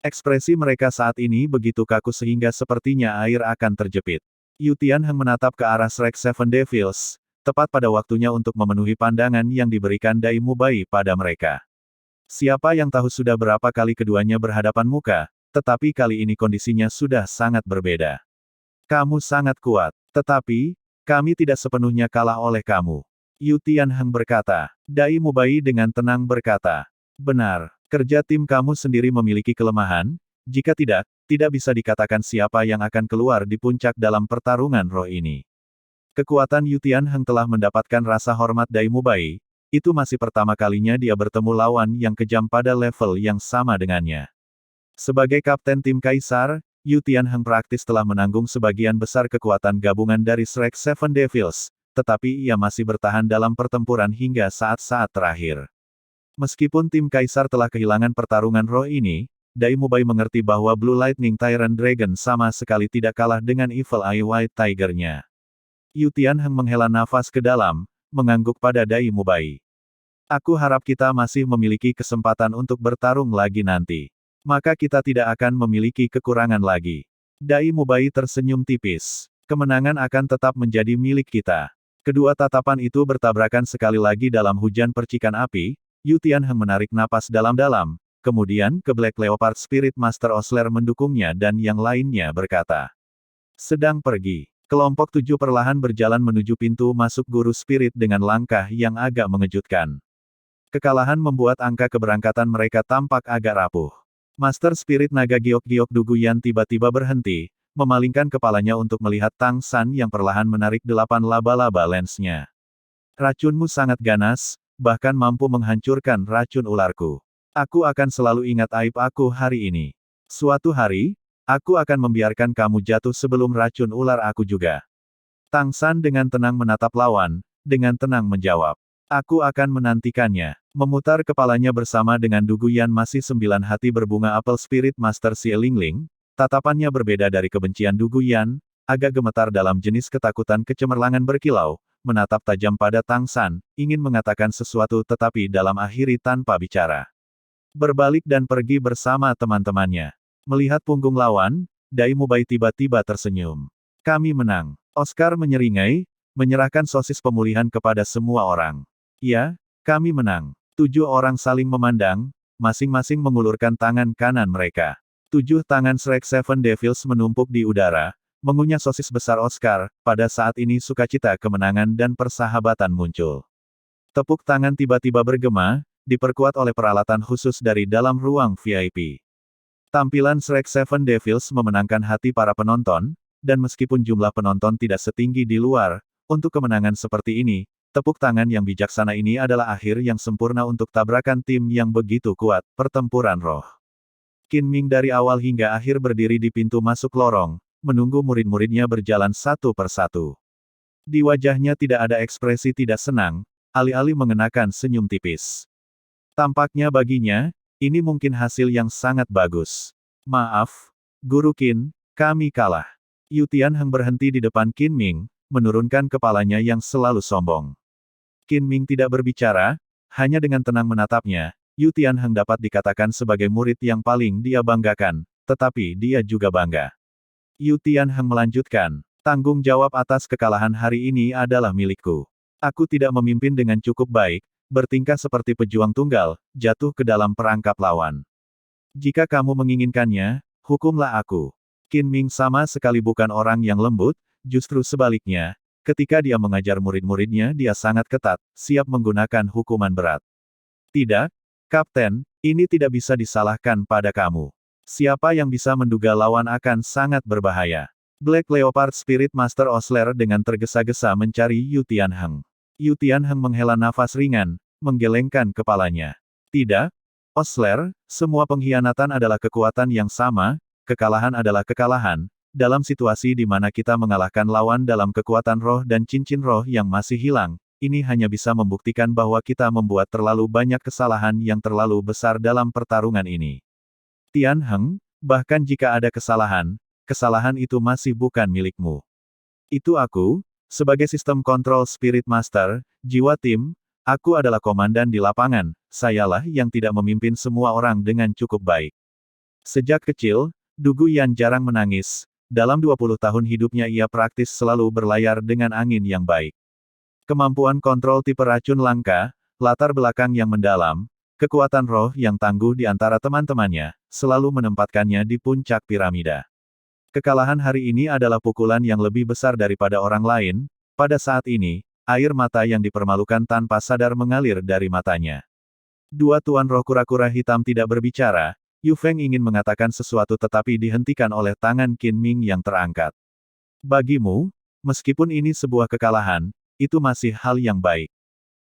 S1: Ekspresi mereka saat ini begitu kaku sehingga sepertinya air akan terjepit. Yu Tianheng menatap ke arah Shrek Seven Devils, tepat pada waktunya untuk memenuhi pandangan yang diberikan Dai Mubai pada mereka. Siapa yang tahu sudah berapa kali keduanya berhadapan muka, tetapi kali ini kondisinya sudah sangat berbeda. Kamu sangat kuat, tetapi, kami tidak sepenuhnya kalah oleh kamu. Yu Tianheng berkata. Dai Mubai dengan tenang berkata. Benar, kerja tim kamu sendiri memiliki kelemahan, jika tidak, tidak bisa dikatakan siapa yang akan keluar di puncak dalam pertarungan roh ini. Kekuatan Yu Tianheng telah mendapatkan rasa hormat Dai Mubai, Itu masih pertama kalinya dia bertemu lawan yang kejam pada level yang sama dengannya. Sebagai kapten tim Kaisar, Yu Tianheng praktis telah menanggung sebagian besar kekuatan gabungan dari Shrek Seven Devils, tetapi ia masih bertahan dalam pertempuran hingga saat-saat terakhir. Meskipun tim Kaisar telah kehilangan pertarungan roh ini, Dai Mubai mengerti bahwa Blue Lightning Tyrant Dragon sama sekali tidak kalah dengan Evil Eye White Tiger-nya. Yu Tianheng menghela nafas ke dalam, mengangguk pada Dai Mubai. Aku harap kita masih memiliki kesempatan untuk bertarung lagi nanti. Maka kita tidak akan memiliki kekurangan lagi. Dai Mubai tersenyum tipis. Kemenangan akan tetap menjadi milik kita. Kedua tatapan itu bertabrakan sekali lagi dalam hujan percikan api. Yu Tianheng menarik napas dalam-dalam. Kemudian ke Black Leopard Spirit Master Osler mendukungnya dan yang lainnya berkata. Sedang pergi. Kelompok 7 perlahan berjalan menuju pintu masuk Guru Spirit dengan langkah yang agak mengejutkan. Kekalahan membuat angka keberangkatan mereka tampak agak rapuh. Master Spirit Naga Giok-Giok Duguyan tiba-tiba berhenti, memalingkan kepalanya untuk melihat Tang San yang perlahan menarik 8 laba-laba lensnya. Racunmu sangat ganas, bahkan mampu menghancurkan racun ularku. Aku akan selalu ingat aib aku hari ini. Suatu hari, aku akan membiarkan kamu jatuh sebelum racun ular aku juga. Tang San dengan tenang menatap lawan, dengan tenang menjawab. Aku akan menantikannya. Memutar kepalanya bersama dengan Duguyan masih 9 hati berbunga apel Spirit Master Si Lingling, tatapannya berbeda dari kebencian Duguyan, agak gemetar dalam jenis ketakutan kecemerlangan berkilau, menatap tajam pada Tang San, ingin mengatakan sesuatu tetapi dalam akhiri tanpa bicara. Berbalik dan pergi bersama teman-temannya. Melihat punggung lawan, Dai Mubai tiba-tiba tersenyum. Kami menang. Oscar menyeringai, menyerahkan sosis pemulihan kepada semua orang. Ya, kami menang. 7 orang saling memandang, masing-masing mengulurkan tangan kanan mereka. 7 tangan Shrek Seven Devils menumpuk di udara, mengunyah sosis besar Oscar, pada saat ini sukacita kemenangan dan persahabatan muncul. Tepuk tangan tiba-tiba bergema, diperkuat oleh peralatan khusus dari dalam ruang VIP. Tampilan Shrek Seven Devils memenangkan hati para penonton, dan meskipun jumlah penonton tidak setinggi di luar, untuk kemenangan seperti ini, tepuk tangan yang bijaksana ini adalah akhir yang sempurna untuk tabrakan tim yang begitu kuat, pertempuran roh. Qin Ming dari awal hingga akhir berdiri di pintu masuk lorong, menunggu murid-muridnya berjalan satu persatu. Di wajahnya tidak ada ekspresi tidak senang, alih-alih mengenakan senyum tipis. Tampaknya baginya, ini mungkin hasil yang sangat bagus. Maaf, Guru Qin, kami kalah. Yu Tianheng berhenti di depan Qin Ming, menurunkan kepalanya yang selalu sombong. Qin Ming tidak berbicara, hanya dengan tenang menatapnya. Yu Tianheng dapat dikatakan sebagai murid yang paling dia banggakan, tetapi dia juga bangga. Yu Tianheng melanjutkan, tanggung jawab atas kekalahan hari ini adalah milikku. Aku tidak memimpin dengan cukup baik, bertingkah seperti pejuang tunggal, jatuh ke dalam perangkap lawan. Jika kamu menginginkannya, hukumlah aku. Qin Ming sama sekali bukan orang yang lembut, justru sebaliknya, ketika dia mengajar murid-muridnya dia sangat ketat, siap menggunakan hukuman berat. Tidak, Kapten, ini tidak bisa disalahkan pada kamu. Siapa yang bisa menduga lawan akan sangat berbahaya. Black Leopard Spirit Master Osler dengan tergesa-gesa mencari Yu Tianheng. Yu Tianheng menghela nafas ringan, menggelengkan kepalanya. Tidak, Osler, semua pengkhianatan adalah kekuatan yang sama, kekalahan adalah kekalahan, dalam situasi di mana kita mengalahkan lawan dalam kekuatan roh dan cincin roh yang masih hilang, ini hanya bisa membuktikan bahwa kita membuat terlalu banyak kesalahan yang terlalu besar dalam pertarungan ini. Tianheng, bahkan jika ada kesalahan, kesalahan itu masih bukan milikmu. Itu aku, sebagai sistem kontrol Spirit Master, jiwa tim, aku adalah komandan di lapangan, sayalah yang tidak memimpin semua orang dengan cukup baik. Sejak kecil, Duguyan jarang menangis, dalam 20 tahun hidupnya ia praktis selalu berlayar dengan angin yang baik. Kemampuan kontrol tipe racun langka, latar belakang yang mendalam, kekuatan roh yang tangguh di antara teman-temannya, selalu menempatkannya di puncak piramida. Kekalahan hari ini adalah pukulan yang lebih besar daripada orang lain, pada saat ini, air mata yang dipermalukan tanpa sadar mengalir dari matanya. Dua tuan roh kura-kura hitam tidak berbicara, Yu Feng ingin mengatakan sesuatu tetapi dihentikan oleh tangan Qin Ming yang terangkat. Bagimu, meskipun ini sebuah kekalahan, itu masih hal yang baik.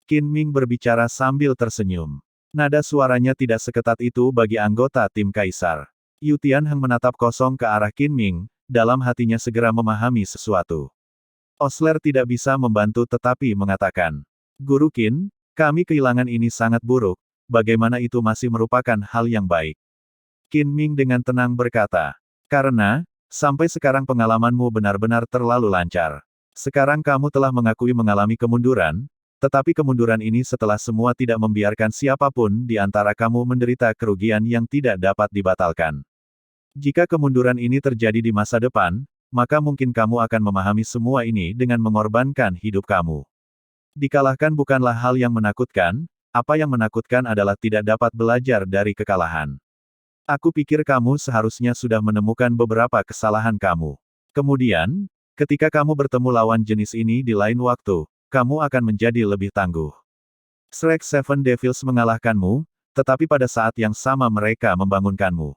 S1: Qin Ming berbicara sambil tersenyum. Nada suaranya tidak seketat itu bagi anggota tim Kaisar. Yu Tianheng menatap kosong ke arah Qin Ming, dalam hatinya segera memahami sesuatu. Osler tidak bisa membantu tetapi mengatakan, Guru Qin, kami kehilangan ini sangat buruk, bagaimana itu masih merupakan hal yang baik. Qin Ming dengan tenang berkata, karena, sampai sekarang pengalamanmu benar-benar terlalu lancar. Sekarang kamu telah mengakui mengalami kemunduran, tetapi kemunduran ini setelah semua tidak membiarkan siapapun di antara kamu menderita kerugian yang tidak dapat dibatalkan. Jika kemunduran ini terjadi di masa depan, maka mungkin kamu akan memahami semua ini dengan mengorbankan hidup kamu. Dikalahkan bukanlah hal yang menakutkan, apa yang menakutkan adalah tidak dapat belajar dari kekalahan. Aku pikir kamu seharusnya sudah menemukan beberapa kesalahan kamu. Kemudian, ketika kamu bertemu lawan jenis ini di lain waktu, kamu akan menjadi lebih tangguh. Shrek Seven Devils mengalahkanmu, tetapi pada saat yang sama mereka membangunkanmu.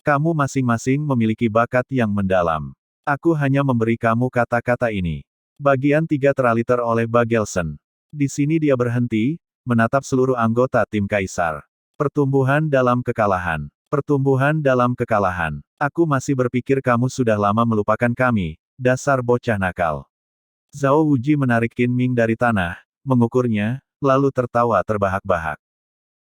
S1: Kamu masing-masing memiliki bakat yang mendalam. Aku hanya memberi kamu kata-kata ini. Bagian 3 teraliter oleh Bagelson. Di sini dia berhenti, menatap seluruh anggota tim Kaisar. Pertumbuhan dalam kekalahan. Pertumbuhan dalam kekalahan. Aku masih berpikir kamu sudah lama melupakan kami, dasar bocah nakal. Zhao Wuji menarik Qin Ming dari tanah, mengukurnya, lalu tertawa terbahak-bahak.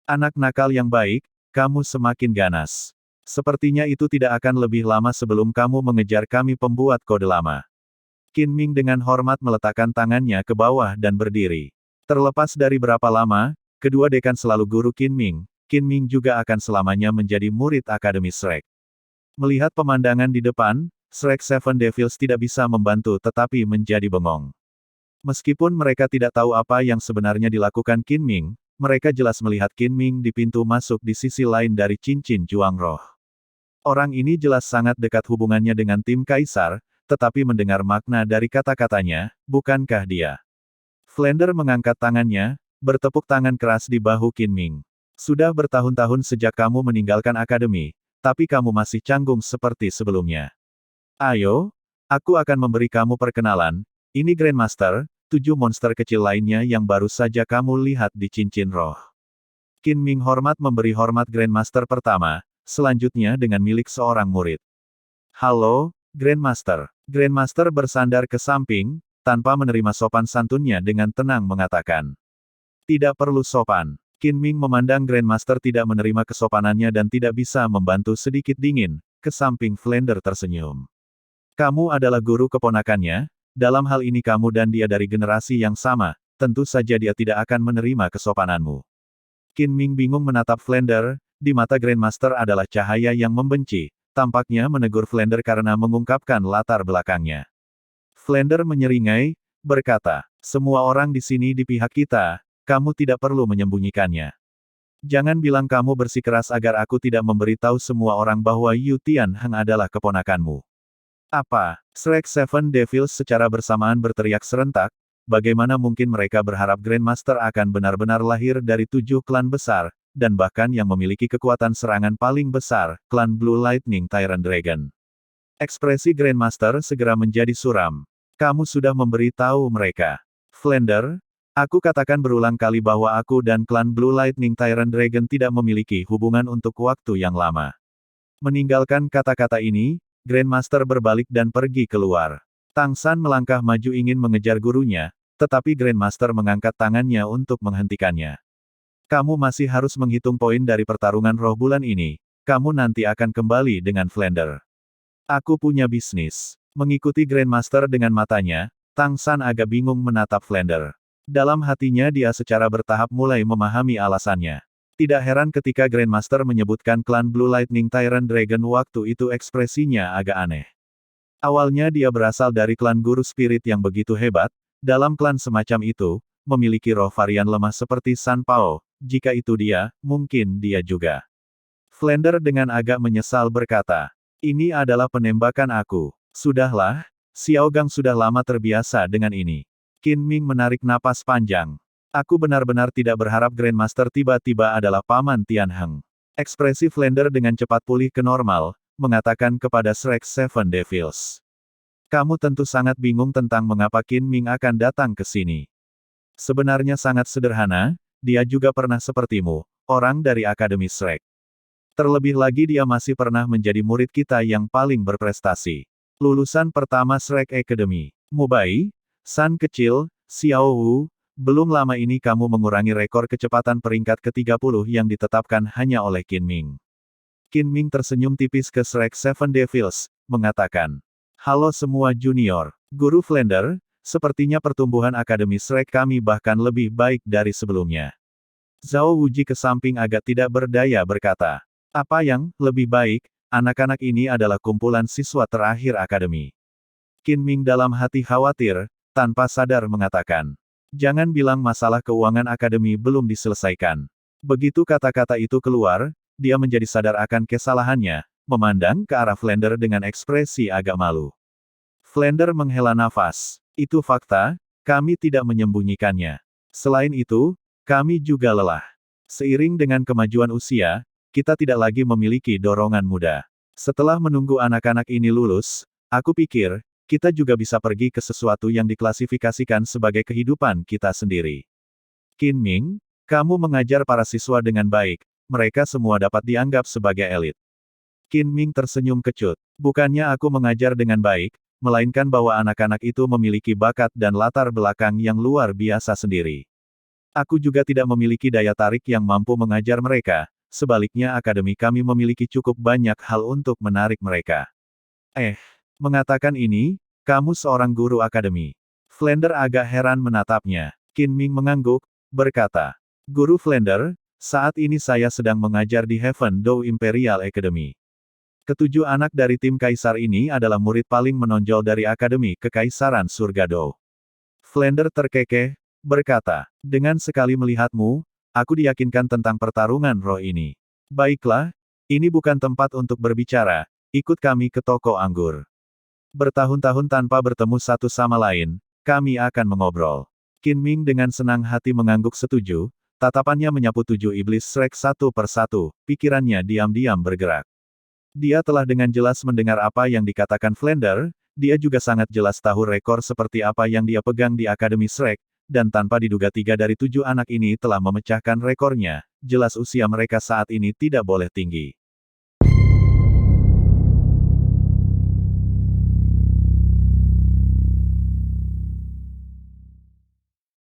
S1: Anak nakal yang baik, kamu semakin ganas. Sepertinya itu tidak akan lebih lama sebelum kamu mengejar kami pembuat kode lama. Qin Ming dengan hormat meletakkan tangannya ke bawah dan berdiri. Terlepas dari berapa lama, kedua dekan selalu guru Qin Ming juga akan selamanya menjadi murid Akademi Shrek. Melihat pemandangan di depan, Shrek Seven Devils tidak bisa membantu tetapi menjadi bengong. Meskipun mereka tidak tahu apa yang sebenarnya dilakukan Qin Ming, mereka jelas melihat Qin Ming di pintu masuk di sisi lain dari cincin Juang Roh. Orang ini jelas sangat dekat hubungannya dengan tim Kaisar, tetapi mendengar makna dari kata-katanya, bukankah dia? Flander mengangkat tangannya, bertepuk tangan keras di bahu Qin Ming. Sudah bertahun-tahun sejak kamu meninggalkan akademi, tapi kamu masih canggung seperti sebelumnya. Ayo, aku akan memberi kamu perkenalan, ini Grandmaster, 7 monster kecil lainnya yang baru saja kamu lihat di cincin roh. Qin Ming hormat memberi hormat Grandmaster pertama, selanjutnya dengan milik seorang murid. Halo, Grandmaster. Grandmaster bersandar ke samping, tanpa menerima sopan santunnya dengan tenang mengatakan. Tidak perlu sopan. Qin Ming memandang Grandmaster tidak menerima kesopanannya dan tidak bisa membantu sedikit dingin, ke samping Flander tersenyum. Kamu adalah guru keponakannya, dalam hal ini kamu dan dia dari generasi yang sama, tentu saja dia tidak akan menerima kesopananmu. Qin Ming bingung menatap Flander, di mata Grandmaster adalah cahaya yang membenci, tampaknya menegur Flander karena mengungkapkan latar belakangnya. Flander menyeringai, berkata, semua orang di sini di pihak kita, kamu tidak perlu menyembunyikannya. Jangan bilang kamu bersikeras agar aku tidak memberitahu semua orang bahwa Yu Tianheng adalah keponakanmu. Apa? Shrek Seven Devils secara bersamaan berteriak serentak, bagaimana mungkin mereka berharap Grandmaster akan benar-benar lahir dari 7 klan besar, dan bahkan yang memiliki kekuatan serangan paling besar, klan Blue Lightning Tyrant Dragon. Ekspresi Grandmaster segera menjadi suram. Kamu sudah memberitahu mereka. Flander, aku katakan berulang kali bahwa aku dan klan Blue Lightning Tyrant Dragon tidak memiliki hubungan untuk waktu yang lama. Meninggalkan kata-kata ini, Grandmaster berbalik dan pergi keluar. Tang San melangkah maju ingin mengejar gurunya, tetapi Grandmaster mengangkat tangannya untuk menghentikannya. Kamu masih harus menghitung poin dari pertarungan roh bulan ini. Kamu nanti akan kembali dengan Flander. Aku punya bisnis. Mengikuti Grandmaster dengan matanya, Tang San agak bingung menatap Flander. Dalam hatinya dia secara bertahap mulai memahami alasannya. Tidak heran ketika Grandmaster menyebutkan klan Blue Lightning Tyrant Dragon waktu itu ekspresinya agak aneh. Awalnya dia berasal dari klan guru spirit yang begitu hebat, dalam klan semacam itu, memiliki roh varian lemah seperti San Pao, jika itu dia, mungkin dia juga. Flander dengan agak menyesal berkata, ini adalah penembakan aku. Sudahlah, Xiao Gang sudah lama terbiasa dengan ini. Qin Ming menarik napas panjang. Aku benar-benar tidak berharap Grandmaster tiba-tiba adalah Paman Tianheng. Ekspresi Flander dengan cepat pulih ke normal, mengatakan kepada Shrek Seven Devils. Kamu tentu sangat bingung tentang mengapa Qin Ming akan datang ke sini. Sebenarnya sangat sederhana, dia juga pernah sepertimu, orang dari Akademi Shrek. Terlebih lagi dia masih pernah menjadi murid kita yang paling berprestasi. Lulusan pertama Shrek Academy. Mubai, San kecil, Xiao Wu, belum lama ini kamu mengurangi rekor kecepatan peringkat ke-30 yang ditetapkan hanya oleh Qin Ming. Qin Ming tersenyum tipis ke Shrek Seven Devils, mengatakan, "Halo semua junior, Guru Flander, sepertinya pertumbuhan Akademi Shrek kami bahkan lebih baik dari sebelumnya." Zhao Wuji ke samping agak tidak berdaya berkata, "Apa yang lebih baik? Anak-anak ini adalah kumpulan siswa terakhir Akademi." Qin Ming dalam hati khawatir, tanpa sadar mengatakan, "Jangan bilang masalah keuangan Akademi belum diselesaikan." Begitu kata-kata itu keluar, dia menjadi sadar akan kesalahannya, memandang ke arah Flander dengan ekspresi agak malu. Flander menghela nafas. "Itu fakta, kami tidak menyembunyikannya. Selain itu, kami juga lelah. Seiring dengan kemajuan usia, kita tidak lagi memiliki dorongan muda. Setelah menunggu anak-anak ini lulus, aku pikir, kita juga bisa pergi ke sesuatu yang diklasifikasikan sebagai kehidupan kita sendiri." Qin Ming, kamu mengajar para siswa dengan baik, mereka semua dapat dianggap sebagai elit. Qin Ming tersenyum kecut. Bukannya aku mengajar dengan baik, melainkan bahwa anak-anak itu memiliki bakat dan latar belakang yang luar biasa sendiri. Aku juga tidak memiliki daya tarik yang mampu mengajar mereka, sebaliknya akademi kami memiliki cukup banyak hal untuk menarik mereka. Mengatakan ini, kamu seorang guru akademi. Flander agak heran menatapnya. Qin Ming mengangguk, berkata, "Guru Flander, saat ini saya sedang mengajar di Heaven Dou Imperial Academy. Ketujuh anak dari tim kaisar ini adalah murid paling menonjol dari Akademi Kekaisaran Surga Dou." Flander terkekeh, berkata, "Dengan sekali melihatmu, aku diyakinkan tentang pertarungan roh ini. Baiklah, ini bukan tempat untuk berbicara, ikut kami ke toko anggur. Bertahun-tahun tanpa bertemu satu sama lain, kami akan mengobrol." Qin Ming dengan senang hati mengangguk setuju, tatapannya menyapu tujuh iblis Shrek satu per satu, pikirannya diam-diam bergerak. Dia telah dengan jelas mendengar apa yang dikatakan Flander, dia juga sangat jelas tahu rekor seperti apa yang dia pegang di Akademi Shrek, dan tanpa diduga 3 dari 7 anak ini telah memecahkan rekornya, jelas usia mereka saat ini tidak boleh tinggi.